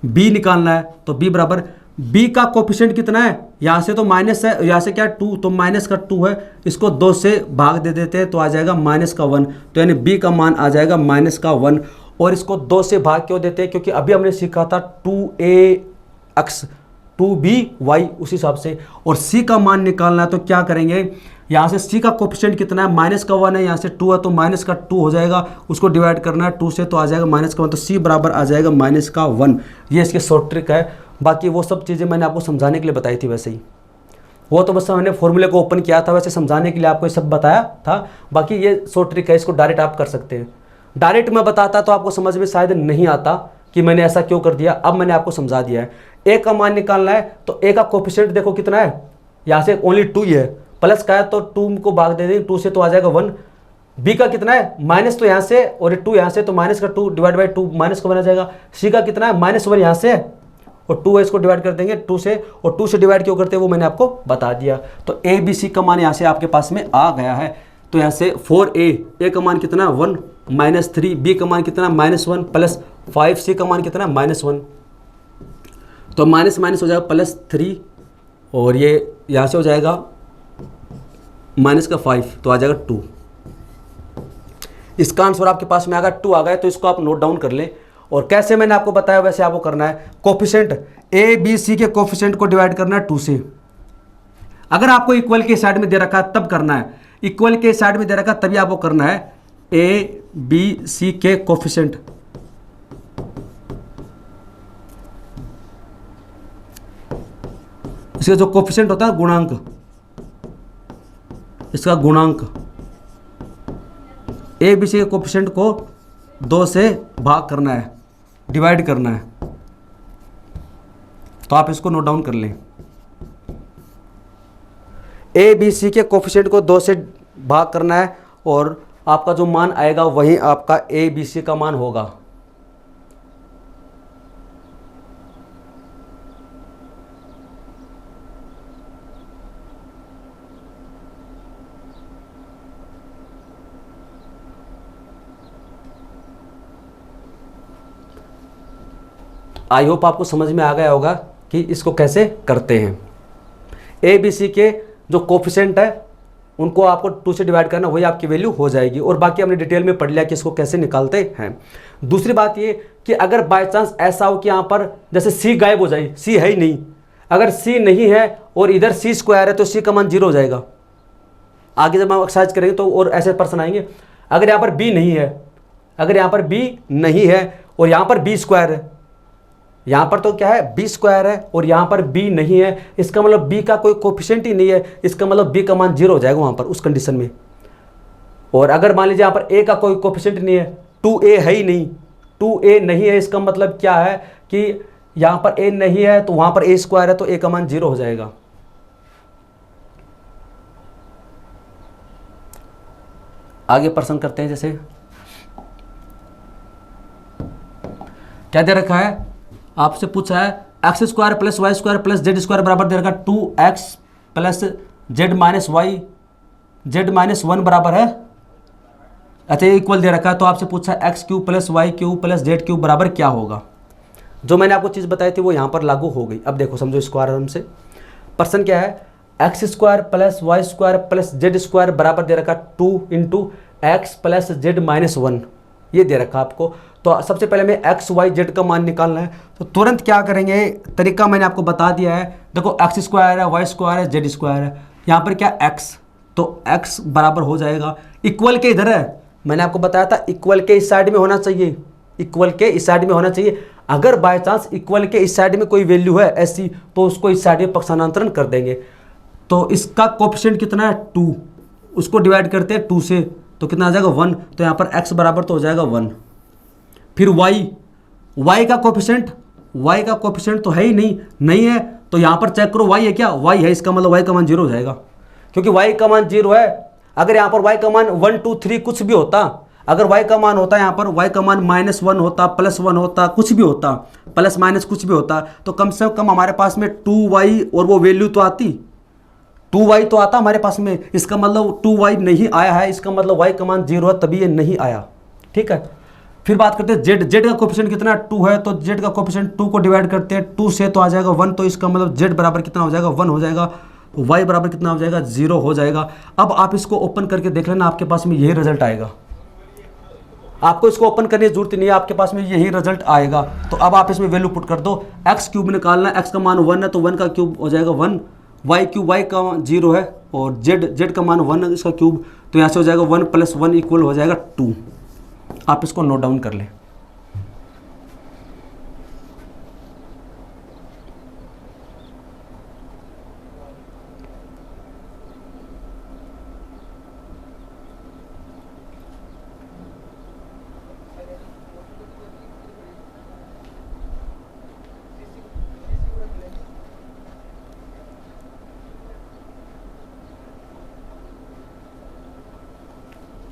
b निकालना है, तो b बराबर, b का कोफिशिएंट कितना है, यहाँ से तो माइनस है, यहाँ से क्या है 2, तो माइनस का 2 है, इसको 2 से भाग दे देते हैं तो आ जाएगा -1, तो यानी b का मान आ जाएगा -1। और इसको 2 से भाग क्यों देते हैं, क्योंकि अभी हमने सीखा था 2ax 2by उस हिसाब से। और c का मान निकालना है, तो क्या करेंगे, यहाँ से c का कोफिशिएंट कितना है, -1 है, यहाँ से 2 है तो -2 हो जाएगा, उसको डिवाइड करना है 2 से तो आ जाएगा -1, तो c बराबर आ जाएगा -1। ये इसकी शॉर्ट ट्रिक है। बाकी वो सब चीज़ें मैंने आपको समझाने के लिए बताई थी, वैसे ही वो तो बस मैंने फॉर्मूले को ओपन किया था, वैसे समझाने के लिए आपको ये सब बताया था। बाकी ये शॉर्ट ट्रिक है, इसको डायरेक्ट आप कर सकते हैं। डायरेक्ट मैं बताता तो आपको समझ में शायद नहीं आता कि मैंने ऐसा क्यों कर दिया, अब मैंने आपको समझा दिया है। a का मान निकालना है, तो a का कोफिशिएंट देखो कितना है, यहाँ से ओनली 2 ही है, प्लस का है तो 2 को भाग दे देंगे 2 से तो आ जाएगा 1। b का कितना है, माइनस तो यहाँ से और 2 यहाँ से, तो माइनस का 2 डिवाइड बाई 2 माइनस का बना जाएगा। c का कितना है, -1 यहाँ से और 2 है, इसको डिवाइड कर देंगे 2 से, और 2 से डिवाइड क्यों करते हैं वो मैंने आपको बता दिया। तो a b c का मान यहाँ से आपके पास में आ गया है। तो यहाँ से 4a का मान कितना 1 -3, b का मान कितना -1 प्लस 5, c का मान कितना -1, तो माइनस माइनस हो जाएगा +3, और ये यहाँ से हो जाएगा -5, तो आ जाएगा 2। इसका आंसर आपके पास में आ गया 2 आ गया, तो इसको आप नोट डाउन कर लें। और कैसे मैंने आपको बताया वैसे आपको करना है। कोफिशिएंट a b c के कोफिशिएंट को डिवाइड करना है 2 से। अगर आपको इक्वल के साइड में दे रखा है तब करना है, इक्वल के साइड में दे रखा है तभी आपको करना है a b c के कोफिशिएंट। इसका जो कोफिशिएंट होता है गुणांक, इसका गुणांक a b c के कोफिशिएंट को 2 से भाग करना है, डिवाइड करना है। तो आप इसको नोट डाउन कर लें, a b c के कोफिशिएंट को 2 से भाग करना है, और आपका जो मान आएगा वही आपका a b c का मान होगा। आई होप आपको समझ में आ गया होगा कि इसको कैसे करते हैं। ए बी सी के जो कोफिशिएंट है उनको आपको 2 से डिवाइड करना, वही आपकी वैल्यू हो जाएगी। और बाकी हमने डिटेल में पढ़ लिया कि इसको कैसे निकालते हैं। दूसरी बात ये कि अगर बाय चांस ऐसा हो कि यहाँ पर जैसे सी गायब हो जाए, सी है ही नहीं, अगर सी नहीं है और इधर सी स्क्वायर है तो सी का मान 0 हो जाएगा। आगे जब हम एक्सरसाइज करेंगे तो और ऐसे पर्सन आएंगे। अगर यहाँ पर बी नहीं है, अगर यहाँ पर बी नहीं है और यहाँ पर बी स्क्वायर है, यहाँ पर तो क्या है बी स्क्वायर है और यहाँ पर बी नहीं है, इसका मतलब बी का कोई कोफिशिएंट ही नहीं है, इसका मतलब बी का मान 0 हो जाएगा वहाँ पर उस कंडीशन में। और अगर मान लीजिए यहाँ पर ए का कोई कोफिशिएंट नहीं है, 2a है ही नहीं, 2a नहीं है, इसका मतलब क्या है कि यहाँ पर a नहीं है तो वहाँ पर a स्क्वायर है तो a का मान 0 हो जाएगा। आगे प्रश्न करते हैं। जैसे क्या दे रखा है, आपसे पूछा है x square plus Y square plus z square बराबर दे रखा 2x plus z minus y z minus 1 बराबर है, अच्छा इक्वल दे रखा है। तो आपसे पूछा है x cube plus y cube plus z cube बराबर क्या होगा। जो मैंने आपको चीज़ बताई थी वो यहाँ पर लागू हो गई। अब देखो समझो इसको आराम से। प्रश्न क्या है, x square plus Y square plus z square बराबर दे रखा 2 into x plus z minus 1, ये दे रखा आपको। तो सबसे पहले हमें एक्स वाई जेड का मान निकालना है। तो तुरंत क्या करेंगे, तरीका मैंने आपको बता दिया है। देखो एक्स स्क्वायर है, वाई स्क्वायर है, जेड स्क्वायर है, यहाँ पर क्या एक्स, तो एक्स बराबर हो जाएगा इक्वल के इधर है, मैंने आपको बताया था इक्वल के इस साइड में होना चाहिए, इक्वल के इस साइड में होना चाहिए। अगर बाय चांस इक्वल के इस साइड में कोई वैल्यू है ऐसी तो उसको इस साइड में पक्षांतरण कर देंगे। तो इसका कोफिशिएंट कितना है 2, उसको डिवाइड करते हैं 2 से तो कितना आ जाएगा 1, तो यहाँ पर x बराबर तो हो जाएगा 1। फिर y का कोफिशिएंट तो है ही नहीं है तो यहाँ पर चेक करो y है क्या, y है, इसका मतलब y का मान 0 हो जाएगा क्योंकि y का मान 0 है। अगर यहाँ पर y का मान 1 2 3 कुछ भी होता, अगर y का मान होता यहाँ पर y का मान -1 होता, +1 होता, कुछ भी होता, प्लस माइनस कुछ भी होता, तो कम से कम हमारे पास में 2y और वो वैल्यू तो आती, 2y तो आता हमारे पास में। इसका मतलब 2y नहीं आया है, इसका मतलब y का मान 0 है तभी ये नहीं आया। ठीक है, फिर बात करते हैं जेड का कोफिशिएंट कितना 2 है, तो जेड का कोफिशिएंट 2 को डिवाइड करते हैं 2 से तो आ जाएगा 1, तो इसका मतलब जेड बराबर कितना हो जाएगा 1 हो जाएगा, y बराबर कितना हो जाएगा 0 हो जाएगा। अब आप इसको ओपन करके देख लेना, आपके पास में यही रिजल्ट आएगा। आपको इसको ओपन करने की जरूरत नहीं है, आपके पास में यही रिजल्ट आएगा। तो अब आप इसमें वैल्यू पुट कर दो, एक्स क्यूब निकालना है, एक्स का मान 1 है तो 1 का क्यूब हो जाएगा 1, वाई क्यूब वाई का 0 है और जेड का मान 1 है इसका क्यूब, तो यहाँ से हो जाएगा 1 + 1 इक्वल हो जाएगा 2। आप इसको नोट डाउन कर लें।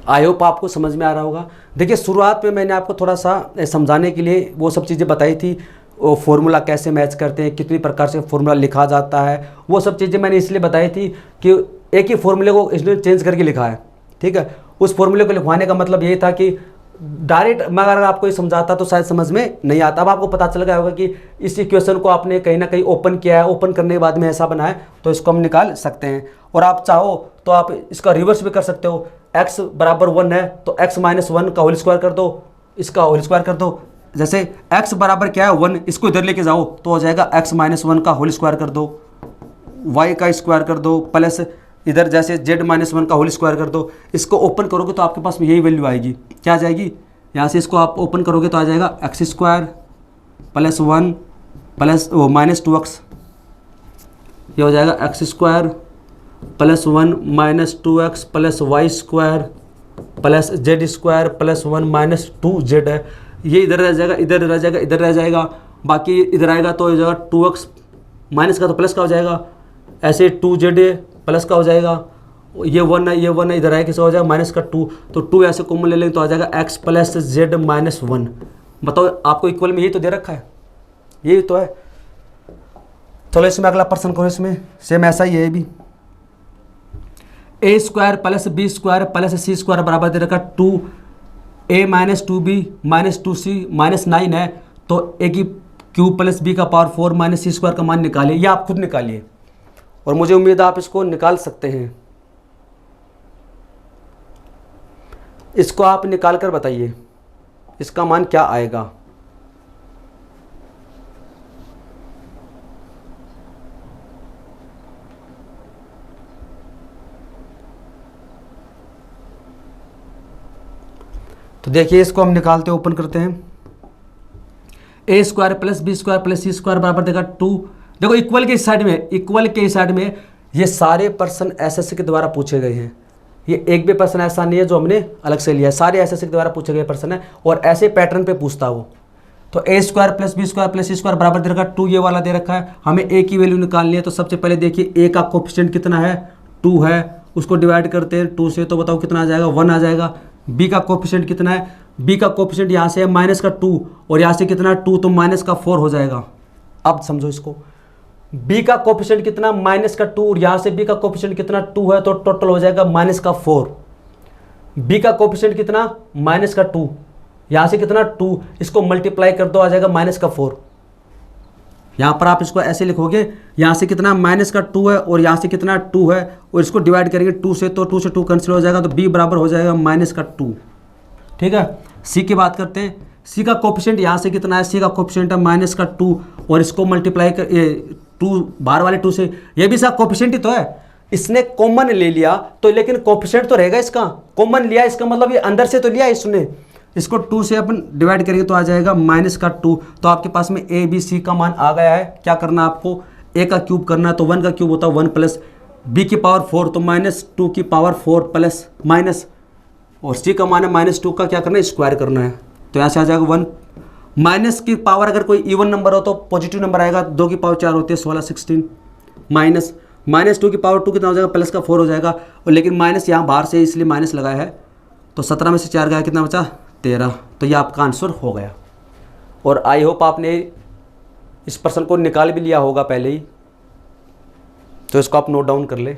आई होप आपको समझ में आ रहा होगा। देखिए शुरुआत में मैंने आपको थोड़ा सा समझाने के लिए वो सब चीज़ें बताई थी, वो फार्मूला कैसे मैच करते हैं, कितनी प्रकार से फार्मूला लिखा जाता है, वो सब चीज़ें मैंने इसलिए बताई थी कि एक ही फार्मूले को इसने चेंज करके लिखा है। ठीक है, उस फार्मूले को लिखवाने का मतलब ये था कि डायरेक्ट मैं अगर आपको ये समझाता तो शायद समझ में नहीं आता। अब आपको पता चल गया होगा कि इस इक्वेशन को आपने कहीं ना कहीं ओपन किया है, ओपन करने के बाद में ऐसा बना है तो इसको हम निकाल सकते हैं। और आप चाहो तो आप इसका रिवर्स भी कर सकते हो, x बराबर 1 है तो x - 1 का होल स्क्वायर कर दो, इसका होल स्क्वायर कर दो। जैसे x बराबर क्या है 1, इसको इधर लेके जाओ तो हो जाएगा x - 1 का होल स्क्वायर कर दो, y का स्क्वायर कर दो, प्लस इधर जैसे z - 1 का होल स्क्वायर कर दो। इसको ओपन करोगे तो आपके पास में यही वैल्यू आएगी। क्या आ जाएगी, यहाँ से इसको आप ओपन करोगे तो आ जाएगा x² + 1 प्लस -2x, ये हो जाएगा x² + 1 - 2x plus y² plus z² + 1 - 2z है। ये इधर रह जाएगा, इधर रह जाएगा, इधर रह जाएगा, बाकी इधर आएगा तो हो जाएगा 2x माइनस का तो प्लस का हो जाएगा, ऐसे 2z प्लस का हो जाएगा, ये 1 है, ये 1 है, इधर आएगा किसका हो जाएगा माइनस का 2, तो 2 ऐसे कॉमन ले लेंगे तो आ जाएगा x + z - 1। बताओ आपको इक्वल में यही तो दे रखा है, यही तो है। चलो इसमें अगला प्रश्न करो, इसमें सेम ऐसा ही है भी। a² + b² + c² बराबर दे रखा 2a - 2b - 2c - 9 है, तो a की क्यू प्लस बी का पावर 4 माइनस सी स्क्वायर का मान निकालिए, या आप खुद निकालिए, और मुझे उम्मीद है आप इसको निकाल सकते हैं। इसको आप निकाल कर बताइए इसका मान क्या आएगा। तो देखिए इसको हम निकालते हैं, ओपन करते हैं। A square plus B square plus C square बराबर देगा 2। देखो इक्वल के इस साइड में, इक्वल के इस साइड में ये सारे पर्सन एसएससी के द्वारा पूछे गए हैं। ये एक भी पर्सन ऐसा नहीं है जो हमने अलग से लिया है, सारे एसएससी के द्वारा पूछे गए पर्सन है, और ऐसे पैटर्न पे पूछता वो। तो A square plus B square plus C square बराबर दे रखा 2, ये वाला दे रखा है। हमें ए की वैल्यू निकालनी है। तो सबसे पहले देखिए ए का कोफिशिएंट कितना है, 2 है, उसको डिवाइड करते हैं 2 से, तो बताओ कितना आ जाएगा, 1 आ जाएगा। बी का कोफिशिएंट कितना है, बी का कोफिशिएंट यहाँ से है माइनस का 2, और यहाँ से कितना 2, तो माइनस का 4 हो जाएगा। अब समझो इसको, बी का कोफिशिएंट कितना माइनस का 2, और यहाँ से बी का कोफिशिएंट कितना 2 है, तो टोटल हो जाएगा माइनस का 4। बी का कोफिशिएंट कितना माइनस का 2, यहाँ से कितना 2, इसको मल्टीप्लाई कर दो, आ जाएगा माइनस का 4। यहाँ पर आप इसको ऐसे लिखोगे, यहाँ से कितना माइनस का 2 है, और यहाँ से कितना 2 है, और इसको डिवाइड करेंगे 2 से, तो 2 से 2 कैंसिल हो जाएगा, तो बी बराबर हो जाएगा माइनस का 2। ठीक है। सी की बात करते हैं। सी का कोफिशिएंट यहाँ से कितना है, सी का कोफिशिएंट है माइनस का 2, और इसको मल्टीप्लाई कर 2 बाहर वाले 2 से, ये भी इसका कोफिशिएंट ही तो है, इसने कॉमन ले लिया तो, लेकिन कोफिशिएंट तो रहेगा इसका, कॉमन लिया इसका मतलब ये अंदर से तो लिया इसने। इसको 2 से अपन डिवाइड करेंगे तो आ जाएगा माइनस का 2। तो आपके पास में ए बी सी का मान आ गया है। क्या करना है आपको, ए का क्यूब करना है, तो 1 का क्यूब होता है 1 प्लस बी की पावर 4, तो -2 की पावर 4 प्लस माइनस, और सी का मान है -2 का क्या करना है, स्क्वायर करना है। तो यहाँ से आ जाएगा 1 माइनस की पावर, अगर कोई इवन नंबर हो तो पॉजिटिव नंबर आएगा, 2 की पावर 4 होती है 16 16, -2 की पावर 2 कितना हो जाएगा, प्लस का 4 हो जाएगा, और लेकिन माइनस यहाँ बाहर से इसलिए माइनस लगाया है, तो 17 में से 4 गया, कितना बचा 13। तो ये आपका आंसर हो गया। और आई होप आपने इस पर्सन को निकाल भी लिया होगा पहले ही, तो इसको आप नोट डाउन कर ले।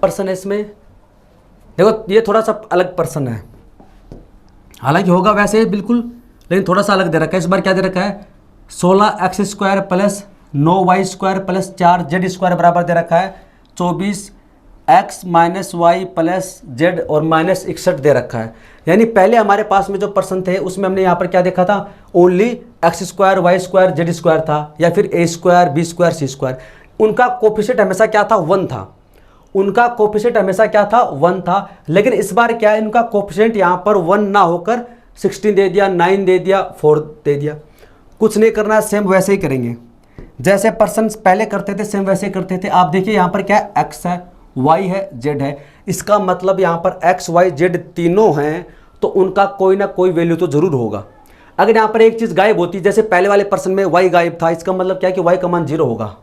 पर्सन है इसमें, देखो ये थोड़ा सा अलग पर्सन है, हालांकि होगा वैसे ही बिल्कुल, लेकिन थोड़ा सा अलग दे रखा है। इस बार क्या दे रखा है, 16x square plus 9y square plus 4z square बराबर दे रखा है 24x minus y plus z और माइनस 61 दे रखा है। यानी पहले हमारे पास में जो पर्सन थे उसमें हमने यहाँ पर क्या देखा था, only x square y square z square था, या फिर a square b square c square. उनका कोफिशिएंट हमेशा क्या था, 1 था। उनका कोफिशिएंट हमेशा क्या था, 1 था। लेकिन इस बार क्या है, इनका कोफिशिएंट यहाँ पर 1 ना होकर 16 दे दिया, 9 दे दिया, 4 दे दिया। कुछ नहीं करना है, सेम वैसे ही करेंगे जैसे पर्सन पहले करते थे, सेम वैसे ही करते थे। आप देखिए यहाँ पर क्या है, एक्स है, वाई है, जेड है। इसका मतलब यहाँ पर एक्स वाई जेड तीनों हैं, तो उनका कोई ना कोई वैल्यू तो जरूर होगा। अगर यहाँ पर एक चीज़ गायब होती, जैसे पहले वाले पर्सन में वाई गायब था, इसका मतलब क्या है कि वाई का मान 0 होगा।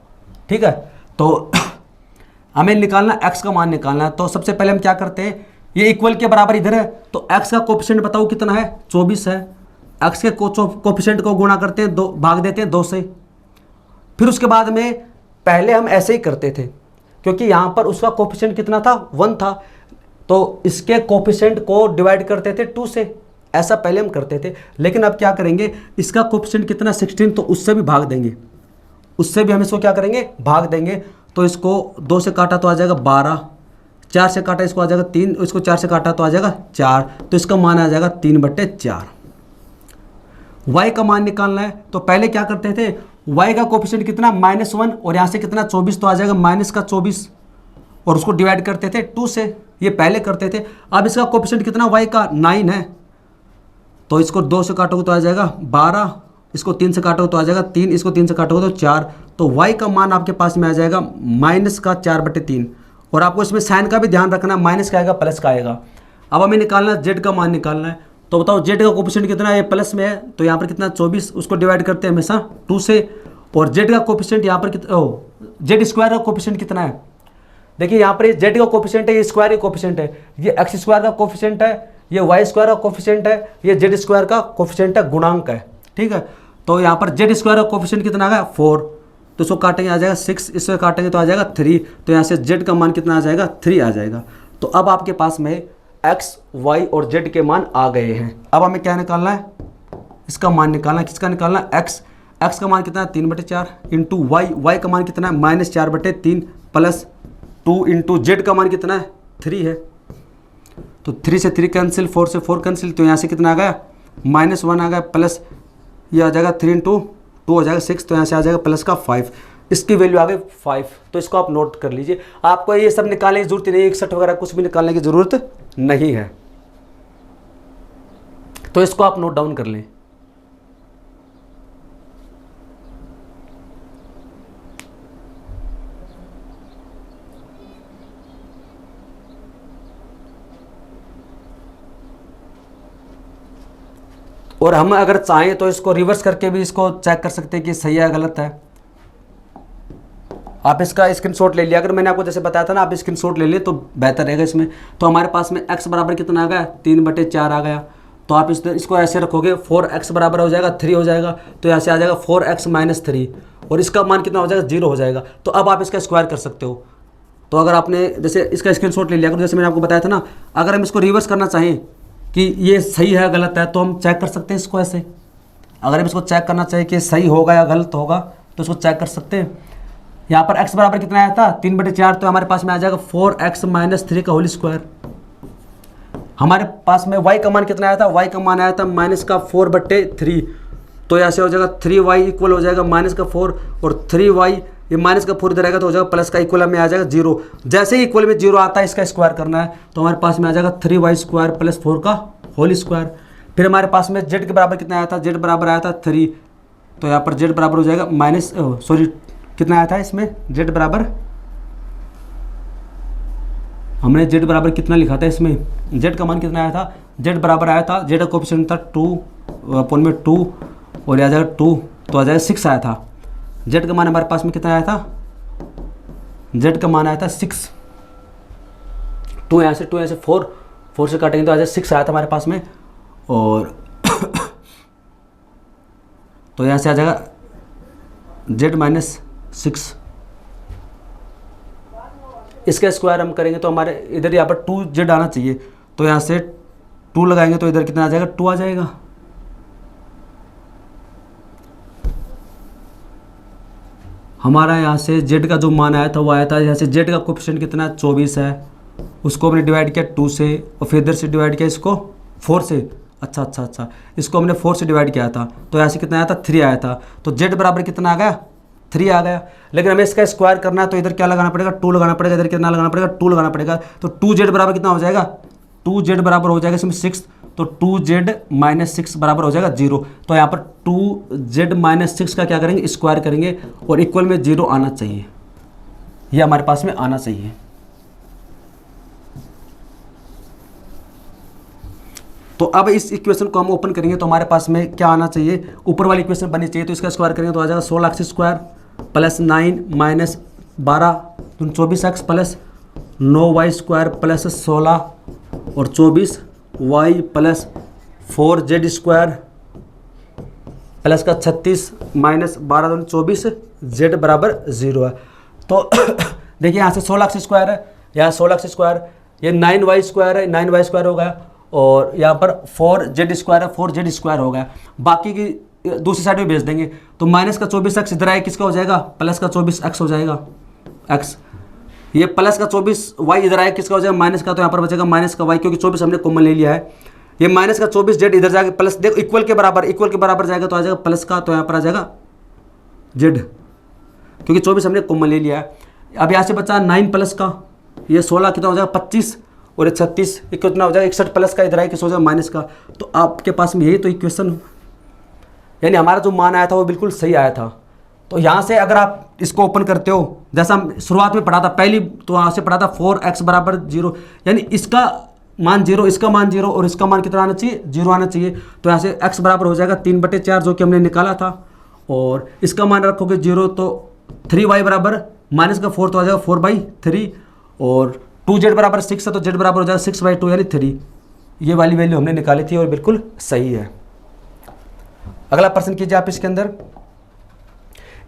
ठीक है, तो हमें निकालना एक्स का मान निकालना है। तो सबसे पहले हम क्या करते हैं, ये इक्वल के बराबर इधर है, तो एक्स का कोफिशिएंट बताओ कितना है, 24 है। एक्स के कोफिशिएंट को गुणा करते हैं, 2 भाग देते हैं 2 से। फिर उसके बाद में पहले हम ऐसे ही करते थे, क्योंकि यहाँ पर उसका कोफिशिएंट कितना था, 1 था, तो इसके कोफिशिएंट को डिवाइड करते थे 2 से। ऐसा पहले हम करते थे। लेकिन अब क्या करेंगे, इसका कोफिशिएंट कितना 16, तो उससे भी भाग देंगे, उससे भी हम इसको क्या करेंगे, भाग देंगे। तो इसको 2 से काटा तो आ जाएगा 12, 4 से काटा इसको आ जाएगा 3, इसको 4 से काटा तो आ जाएगा 4, तो इसका मान आ जाएगा 3/4। y का मान निकालना है, तो पहले क्या करते थे, y का कोफिशिएंट कितना -1, और यहाँ से कितना 24, तो आ जाएगा -24, और उसको डिवाइड करते थे 2 से, ये पहले करते थे। अब इसका कोफिशिएंट कितना y का 9 है, तो इसको 2 से काटोगे तो आ जाएगा 12, इसको 3 से काटोगे तो आ जाएगा 3, इसको 3 से काटोगे तो 4, तो y का मान आपके पास में आ जाएगा -4/3। और आपको इसमें साइन का भी ध्यान रखना, माइनस का आएगा प्लस का आएगा। अब हमें निकालना है z का मान निकालना है, तो बताओ z का कोफिशिएंट कितना है, प्लस में है, तो यहाँ पर कितना 24, उसको डिवाइड करते हैं हमेशा 2 से। और z का कोफिशिएंट यहाँ पर कितना, जेड स्क्वायर का कोफिशिएंट कितना है, देखिए यहाँ पर z का कोफिशिएंट है, ये स्क्वायर का कोफिशिएंट है, ये एक्स स्क्वायर का कोफिशिएंट है, ये वाई स्क्वायर का कोफिशिएंट है, ये जेड स्क्वायर का कोफिशिएंट है, गुणांक है, ठीक है। तो यहाँ पर जेड स्क्वायर का कोफिशिएंट कितना आ गया 4, तो इसको काटेंगे आ जाएगा 6, इससे काटेंगे तो आ जाएगा 3, तो यहाँ से जेड का मान कितना आ जाएगा 3 आ जाएगा। तो अब आपके पास में एक्स वाई और जेड के मान आ गए हैं। अब हमें क्या निकालना है, इसका मान निकालना है। किसका निकालना है, एक्स का मान कितना है 3/4 इंटू वाई का मान कितना है -4/3 प्लस 2 इंटू जेड का मान कितना है 3 है। तो 3 से 3 कैंसिल, 4 से 4 कैंसिल, तो यहाँ से कितना आ गया -1 आ गया, प्लस ये आ जाएगा 3 इंटू 2 हो जाएगा 6, तो यहाँ से आ जाएगा प्लस का 5, इसकी वैल्यू आ गई 5। तो इसको आप नोट कर लीजिए, आपको ये सब निकालने की जरूरत नहीं है, 61 वगैरह कुछ भी निकालने की जरूरत नहीं है, तो इसको आप नोट डाउन कर लें। और हम अगर चाहें तो इसको रिवर्स करके भी इसको चेक कर सकते हैं कि सही है गलत है। आप इसका स्क्रीनशॉट ले लिया, अगर मैंने आपको जैसे बताया था ना, आप स्क्रीनशॉट ले लिए तो बेहतर रहेगा इसमें। तो हमारे पास में x बराबर कितना आ गया 3/4 आ गया, तो आप इसको ऐसे रखोगे 4x बराबर हो जाएगा 3 हो जाएगा, तो यहाँ से आ जाएगा 4x - 3, और इसका मान कितना हो जाएगा 0 हो जाएगा। तो अब आप इसका स्क्वायर कर सकते हो। तो अगर आपने जैसे इसका स्क्रीनशॉट ले लिया, जैसे मैंने आपको बताया था ना, अगर हम इसको रिवर्स करना चाहें कि ये सही है गलत है, तो हम चेक कर सकते हैं इसको ऐसे। अगर हम इसको चेक करना चाहिए कि सही होगा या गलत होगा, तो इसको चेक कर सकते हैं। यहाँ पर x बराबर कितना आया था 3/4, तो हमारे पास में आ जाएगा 4x - 3 का होल स्क्वायर। हमारे पास में y का मान कितना आया था, y का मान आया था -4/3, तो यहाँ से हो जाएगा 3y इक्वल हो जाएगा -4, और 3y ये -4 इधर आएगा तो हो जाएगा प्लस का इक्वल में आ जाएगा 0। जैसे ही इक्वल में 0 आता है, इसका स्क्वायर करना है, तो हमारे पास में आ जाएगा 3y² + 4 का होल स्क्वायर। फिर हमारे पास में z के बराबर कितना आया था, z बराबर आया था 3, तो यहाँ पर z बराबर हो जाएगा कितना आया था इसमें, z बराबर हमने z बराबर कितना लिखा था इसमें, z का मान कितना आया था, z बराबर आया था, z का कोएफिशिएंट था 2/2, और आ जाएगा 2, तो आ जाएगा 6 आया था। z का मान हमारे पास में कितना आया था, z का मान आया था 6, 2 यहाँ से 4 से काटेंगे तो आ जाएगा 6 आया था हमारे पास में, और तो यहाँ से आ जाएगा z - 6। इसका स्क्वायर हम करेंगे तो हमारे इधर यहाँ पर 2z आना चाहिए, तो यहाँ से 2 लगाएंगे तो इधर कितना आ जाएगा 2 आ जाएगा। हमारा यहाँ से z का जो मान आया था वो आया था, यहाँ से z का कोएफिशिएंट कितना है 24 है, उसको हमने डिवाइड किया 2 से, और फिर इधर से डिवाइड किया इसको 4 से। अच्छा, इसको हमने 4 से डिवाइड किया था, तो यहाँ से कितना आया था 3 आया था, तो z बराबर कितना आ गया 3 आ गया। लेकिन हमें इसका स्क्वायर करना है, तो इधर क्या लगाना पड़ेगा 2 लगाना पड़ेगा, इधर कितना लगाना पड़ेगा 2 लगाना पड़ेगा, तो 2z बराबर कितना हो जाएगा, 2z बराबर हो जाएगा इसमें 6, तो 2z - 6 बराबर हो जाएगा 0। तो यहाँ पर 2z - 6 का क्या करेंगे स्क्वायर करेंगे, और इक्वल में 0 आना चाहिए, ये हमारे पास में आना चाहिए। तो अब इस इक्वेशन को हम ओपन करेंगे तो हमारे पास में क्या आना चाहिए, ऊपर वाली इक्वेशन बननी चाहिए, तो इसका स्क्वायर करेंगे तो आ जाएगा 16x² + 9 - 12 24x plus 9y² plus 16 और 24y प्लस 4z² प्लस का 36 माइनस 12 24 z बराबर 0 है। तो देखिए यहाँ से 16x² है, यहाँ 16x², ये 9y² है, 9y² हो गया, और यहाँ पर 4z² है, 4z² हो गया। बाकी की दूसरी साइड में भेज देंगे, तो माइनस का 24x इधर आए किसका हो जाएगा, प्लस का 24x हो जाएगा x। ये प्लस का 24y इधर आए किसका हो जाएगा, माइनस का, तो यहाँ पर बचेगा माइनस का y, क्योंकि 24 हमने कॉमन ले लिया है। ये माइनस का 24z इधर जाएगा प्लस, देखो इक्वल के बराबर जाएगा तो आ जाएगा प्लस का, तो यहाँ पर आ जाएगा z, क्योंकि 24 हमने कॉमन ले लिया है। अब यहाँ से बचा 9 प्लस का, ये 16 कितना हो जाएगा 25, और ये 36 कितना हो जाएगा 61 प्लस का इधर आए किस हो जाएगा माइनस का। तो आपके पास में यही तो इक्वेशन, यानी हमारा जो मान आया था वो बिल्कुल सही आया था। तो यहाँ से अगर आप इसको ओपन करते हो, जैसा हम शुरुआत में पढ़ा था, पहली तो यहाँ से पढ़ा था 4x बराबर 0, यानी इसका मान 0, इसका मान 0 और इसका मान कितना आना चाहिए 0 आना चाहिए। तो यहाँ से x बराबर हो जाएगा 3/4 जो कि हमने निकाला था, और इसका मान रखोगे 0 तो 3y बराबर माइनस का 4 तो आ जाएगा 4/3, और 2z बराबर 6 है तो z बराबर हो जाएगा 6/2 यानी 3। ये वाली वैल्यू हमने निकाली थी और बिल्कुल सही है। अगला प्रश्न कीजिए आप इसके अंदर।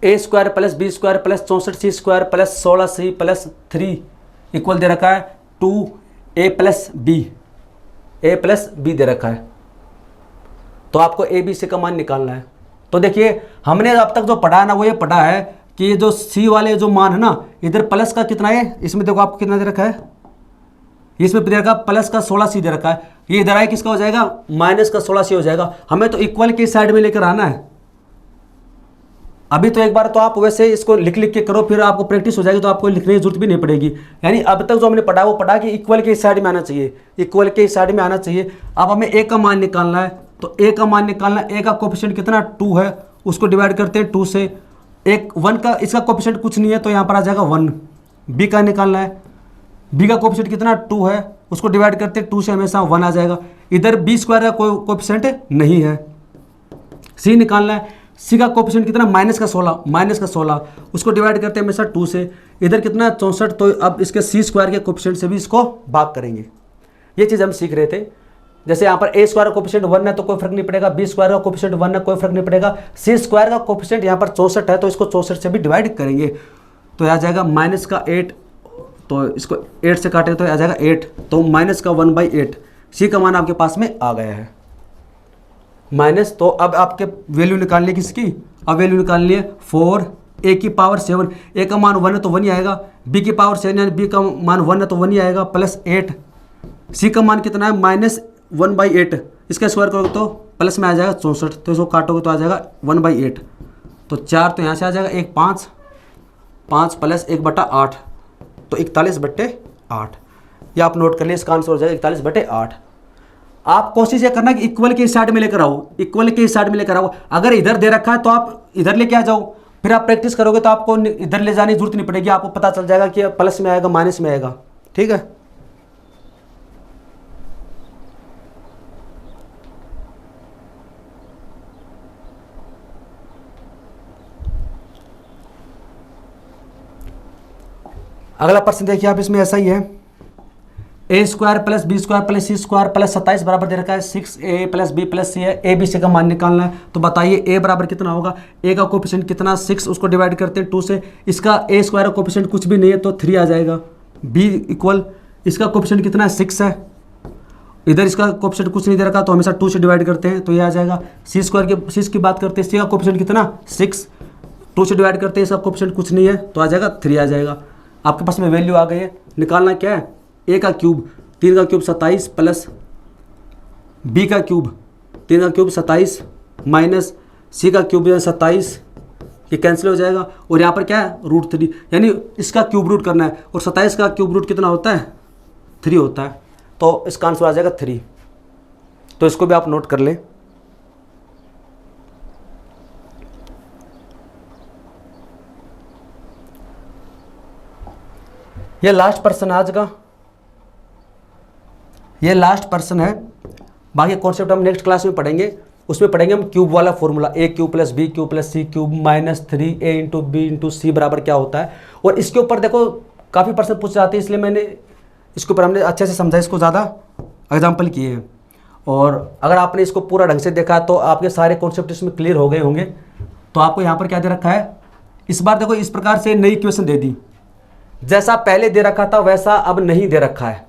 A square plus B square plus 64c square plus 16c plus 3 equal दे रखा है 2a प्लस बी दे रखा है। तो आपको ए बी सी का मान निकालना है। तो देखिए हमने अब तक जो पढ़ा है ना वो ये पढ़ा है कि ये जो सी वाले जो मान है ना, इधर प्लस का कितना है, इसमें देखो आपको कितना दे रखा है, इसमें दे रखा प्लस का 16c दे रखा है। ये इधर आए किसका हो जाएगा, माइनस का 16c हो जाएगा। हमें तो इक्वल के साइड में लेकर आना है। अभी तो एक बार तो आप वैसे इसको लिख लिख के करो, फिर आपको प्रैक्टिस हो जाएगी तो आपको लिखने की जरूरत भी नहीं पड़ेगी। यानी अब तक जो हमने पढ़ा वो पढ़ा कि इक्वल के साइड में आना चाहिए, इक्वल के साइड में आना चाहिए। अब हमें ए का मान निकालना है, तो ए का मान निकालना है। ए का कोफिशिएंट कितना 2 है, उसको डिवाइड करते हैं 2 से। एक 1 का इसका कोफिशिएंट कुछ नहीं है तो यहाँ पर आ जाएगा 1। बी का निकालना है, बी का कोफिशिएंट कितना 2 है, उसको डिवाइड करते हैं 2 से, हमेशा 1 आ जाएगा। इधर बी स्क्वायर का कोई कोफिशिएंट नहीं है। सी निकालना है, सी का कोफिशिएंट कितना माइनस का 16, उसको डिवाइड करते हैं हमेशा 2 से। इधर कितना 64, तो अब इसके सी स्क्वायर के कोफिशिएंट से भी इसको भाग करेंगे। ये चीज़ हम सीख रहे थे। जैसे यहाँ पर ए स्क्वायर का कोफिशिएंट 1 है तो कोई फर्क नहीं पड़ेगा, बी स्क्वायर का कोफिशिएंट 1 है कोई फर्क नहीं पड़ेगा, सी स्क्वायर का कोफिशिएंट यहाँ पर 64 है तो इसको 64 से भी डिवाइड करेंगे तो आ जाएगा माइनस का 8, तो इसको 8 से काटे तो आ जाएगा 8, तो माइनस का 1/8। सी का मान आपके पास में आ गया है माइनस। तो अब आपके वैल्यू निकालनी है किसकी, अब वैल्यू निकालनी है 4 ए की पावर 7। ए का मान 1 है तो 1 ही आएगा, बी की पावर 7 यानी बी का मान 1 है तो 1 ही आएगा, प्लस 8। सी का मान कितना है -1/8, इसका स्क्वायर करोगे तो प्लस में आ जाएगा 64, तो इसको काटोगे तो आ जाएगा 1/8। तो 4 तो यहाँ से आ जाएगा, 1 5 प्लस 1/8 तो 41/8। ये आप नोट कर लिए, इसका आंसर हो जाएगा 41/8। आप कोशिश ये करना कि इक्वल के साइड में लेकर आओ, इक्वल के साइड में लेकर आओ। अगर इधर दे रखा है तो आप इधर लेके आ जाओ, फिर आप प्रैक्टिस करोगे तो आपको इधर ले जाने की जरूरत नहीं पड़ेगी, आपको पता चल जाएगा कि प्लस में आएगा माइनस में आएगा। ठीक है, अगला प्रश्न देखिए आप, इसमें ऐसा ही है। A square plus B square plus C square plus 27 बराबर दे रखा है 6a प्लस बी प्लस सी है। ए बी सी का मान निकालना है। तो बताइए ए बराबर कितना होगा, ए का कोफिशिएंट कितना 6, उसको डिवाइड करते हैं 2 से। इसका ए स्क्वायर का कोफिशिएंट कुछ भी नहीं है तो 3 आ जाएगा। बी इक्वल इसका कोफिशिएंट कितना है 6 है, इधर इसका कोफिशिएंट कुछ नहीं दे रखा तो हमेशा 2 से डिवाइड करते हैं तो ये आ जाएगा। सी स्क्वायर के सी की बात करते हैं, सी का कोफिशिएंट कितना 6, 2 से डिवाइड करते हैं, इसका कोफिशिएंट कुछ नहीं है तो आ जाएगा 3 आ जाएगा। आपके पास में वैल्यू आ गई है। निकालना क्या है, ए का क्यूब 3 का क्यूब 27 प्लस बी का क्यूब 3 का क्यूब 27 माइनस सी का क्यूब 27, ये कैंसिल हो जाएगा। और यहाँ पर क्या है √3, यानी इसका क्यूब रूट करना है और 27 का क्यूब रूट कितना होता है 3 होता है, तो इसका आंसर आ जाएगा 3। तो इसको भी आप नोट कर लें। ये लास्ट पर्सन है आज का, ये लास्ट पर्सन है। बाकी कॉन्सेप्ट हम नेक्स्ट क्लास में पढ़ेंगे, उसमें पढ़ेंगे हम क्यूब वाला formula, A cube plus B cube plus C cube minus 3a into B into C बराबर क्या होता है। और इसके ऊपर देखो काफ़ी पर्सन पूछ जाते हैं, इसलिए मैंने इसके ऊपर हमने अच्छे से समझा, इसको ज़्यादा एग्जाम्पल किए हैं। और अगर आपने इसको पूरा ढंग से देखा तो आपके सारे कॉन्सेप्ट इसमें क्लियर हो गए होंगे। तो आपको यहाँ पर क्या दे रखा है, इस बार देखो इस प्रकार से नई इक्वेशन दे दी, जैसा पहले दे रखा था वैसा अब नहीं दे रखा है,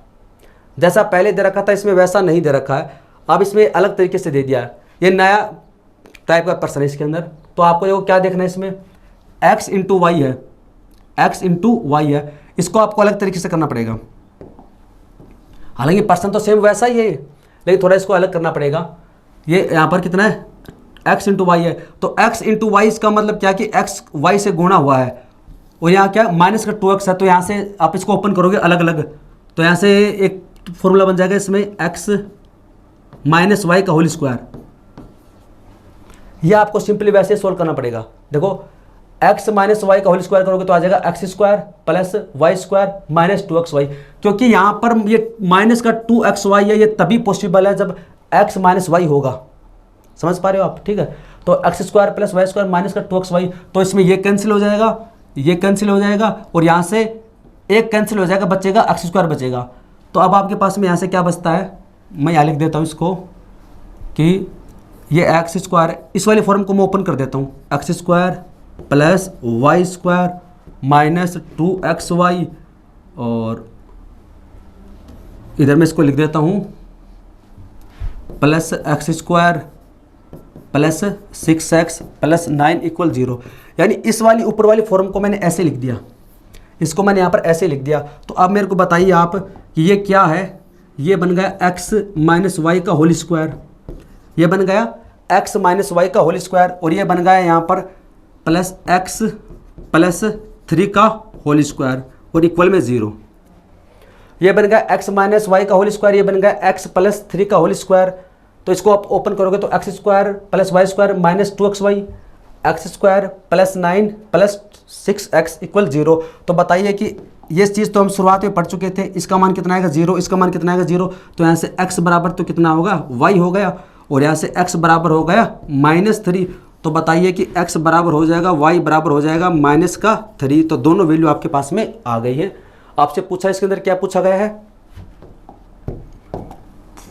जैसा पहले दे रखा था इसमें वैसा नहीं दे रखा है, अब इसमें अलग तरीके से दे दिया है। ये नया टाइप का पर्सन है इसके अंदर। तो आपको देखो क्या देखना है, इसमें x इंटू वाई है, x इंटू वाई है, इसको आपको अलग तरीके से करना पड़ेगा। हालांकि पर्सन तो सेम वैसा ही है लेकिन थोड़ा इसको अलग करना पड़ेगा। ये यहाँ पर कितना है x इंटू वाई है, तो x इंटू वाई इसका मतलब क्या कि x y से गुणा हुआ है और यहाँ क्या माइनस का 2x है, तो यहाँ से आप इसको ओपन करोगे अलग अलग तो यहाँ से एक फॉर्मूला बन जाएगा इसमें x माइनस वाई का होल स्क्वायर। यह आपको सिंपली वैसे सोल्व करना पड़ेगा। देखो x माइनस वाई का होल स्क्वायर करोगे तो आ जाएगा x square plus Y square minus 2xy, क्योंकि यहाँ पर ये माइनस का 2xy है, ये तभी पॉसिबल है जब x माइनस वाई होगा। समझ पा रहे हो आप? ठीक है, तो x square plus Y square minus का 2xy, तो इसमें ये कैंसिल हो जाएगा, ये कैंसिल हो जाएगा और यहाँ से एक कैंसिल हो जाएगा, बचेगा x स्क्वायर बचेगा। तो अब आपके पास में यहाँ से क्या बचता है, मैं यहाँ लिख देता हूँ इसको कि ये एक्स स्क्वायर, इस वाले फॉर्म को मैं ओपन कर देता हूँ, x square plus Y square minus 2xy, और इधर मैं इसको लिख देता हूँ plus x square plus 6x plus 9 equal 0। यानी इस वाली ऊपर वाली फॉर्म को मैंने ऐसे लिख दिया, इसको मैंने यहाँ पर ऐसे लिख दिया। तो अब मेरे को बताइए आप कि ये क्या है, ये बन गया x माइनस वाई का होल स्क्वायर, ये बन गया x माइनस वाई का होल स्क्वायर, और ये बन गया यहाँ पर प्लस x प्लस 3 का होल स्क्वायर और इक्वल में 0। ये बन गया x माइनस वाई का होल स्क्वायर, ये बन गया x प्लस 3 का होल स्क्वायर। तो इसको आप ओपन करोगे तो x square plus Y square minus 2xy, x square plus 9 plus 6x equal 0। तो बताइए कि ये चीज़ तो हम शुरुआत में पढ़ चुके थे, इसका मान कितना आएगा 0, इसका मान कितना आएगा 0। तो यहाँ से x बराबर तो कितना होगा y हो गया, और यहाँ से x बराबर हो गया -3। तो बताइए कि x बराबर हो जाएगा y बराबर हो जाएगा -3। तो दोनों वैल्यू आपके पास में आ गई है। आपसे पूछा इसके अंदर क्या पूछा गया है,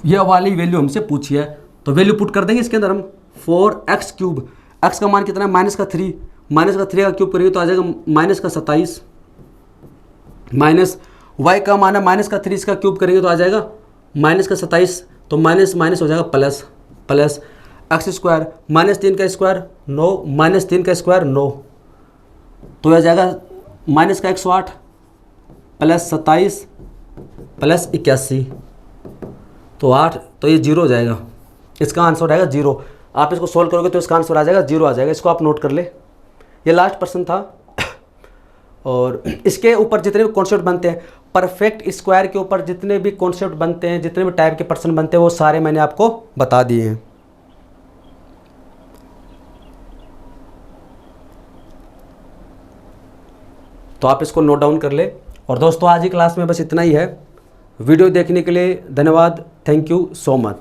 यह वाली वैल्यू हमसे पूछी है। तो वैल्यू पुट कर देंगे इसके अंदर हम 4x3, x का मान कितना है -3, -3 का क्यूब करेंगे तो आ जाएगा -27, माइनस y का मान है -3, इसका क्यूब करेंगे तो आ जाएगा -27। तो माइनस माइनस हो जाएगा प्लस, प्लस एक्स स्क्वायर -3 का स्क्वायर 9, -3 का स्क्वायर 9, तो आ जाएगा माइनस का 108 प्लस 27 प्लस 81, तो 8, तो ये 0 हो जाएगा, इसका आंसर आएगा 0। आप इसको सोल्व करोगे तो इसका आंसर आ जाएगा 0 आ जाएगा। इसको आप नोट कर ले, ये लास्ट प्रश्न था। और इसके ऊपर जितने भी कॉन्सेप्ट बनते हैं, परफेक्ट स्क्वायर के ऊपर जितने भी कॉन्सेप्ट बनते हैं, जितने भी टाइप के प्रश्न बनते हैं, वो सारे मैंने आपको बता दिए हैं। तो आप इसको नोट डाउन कर ले। और दोस्तों आज की क्लास में बस इतना ही है। वीडियो देखने के लिए धन्यवाद, थैंक यू सो मच।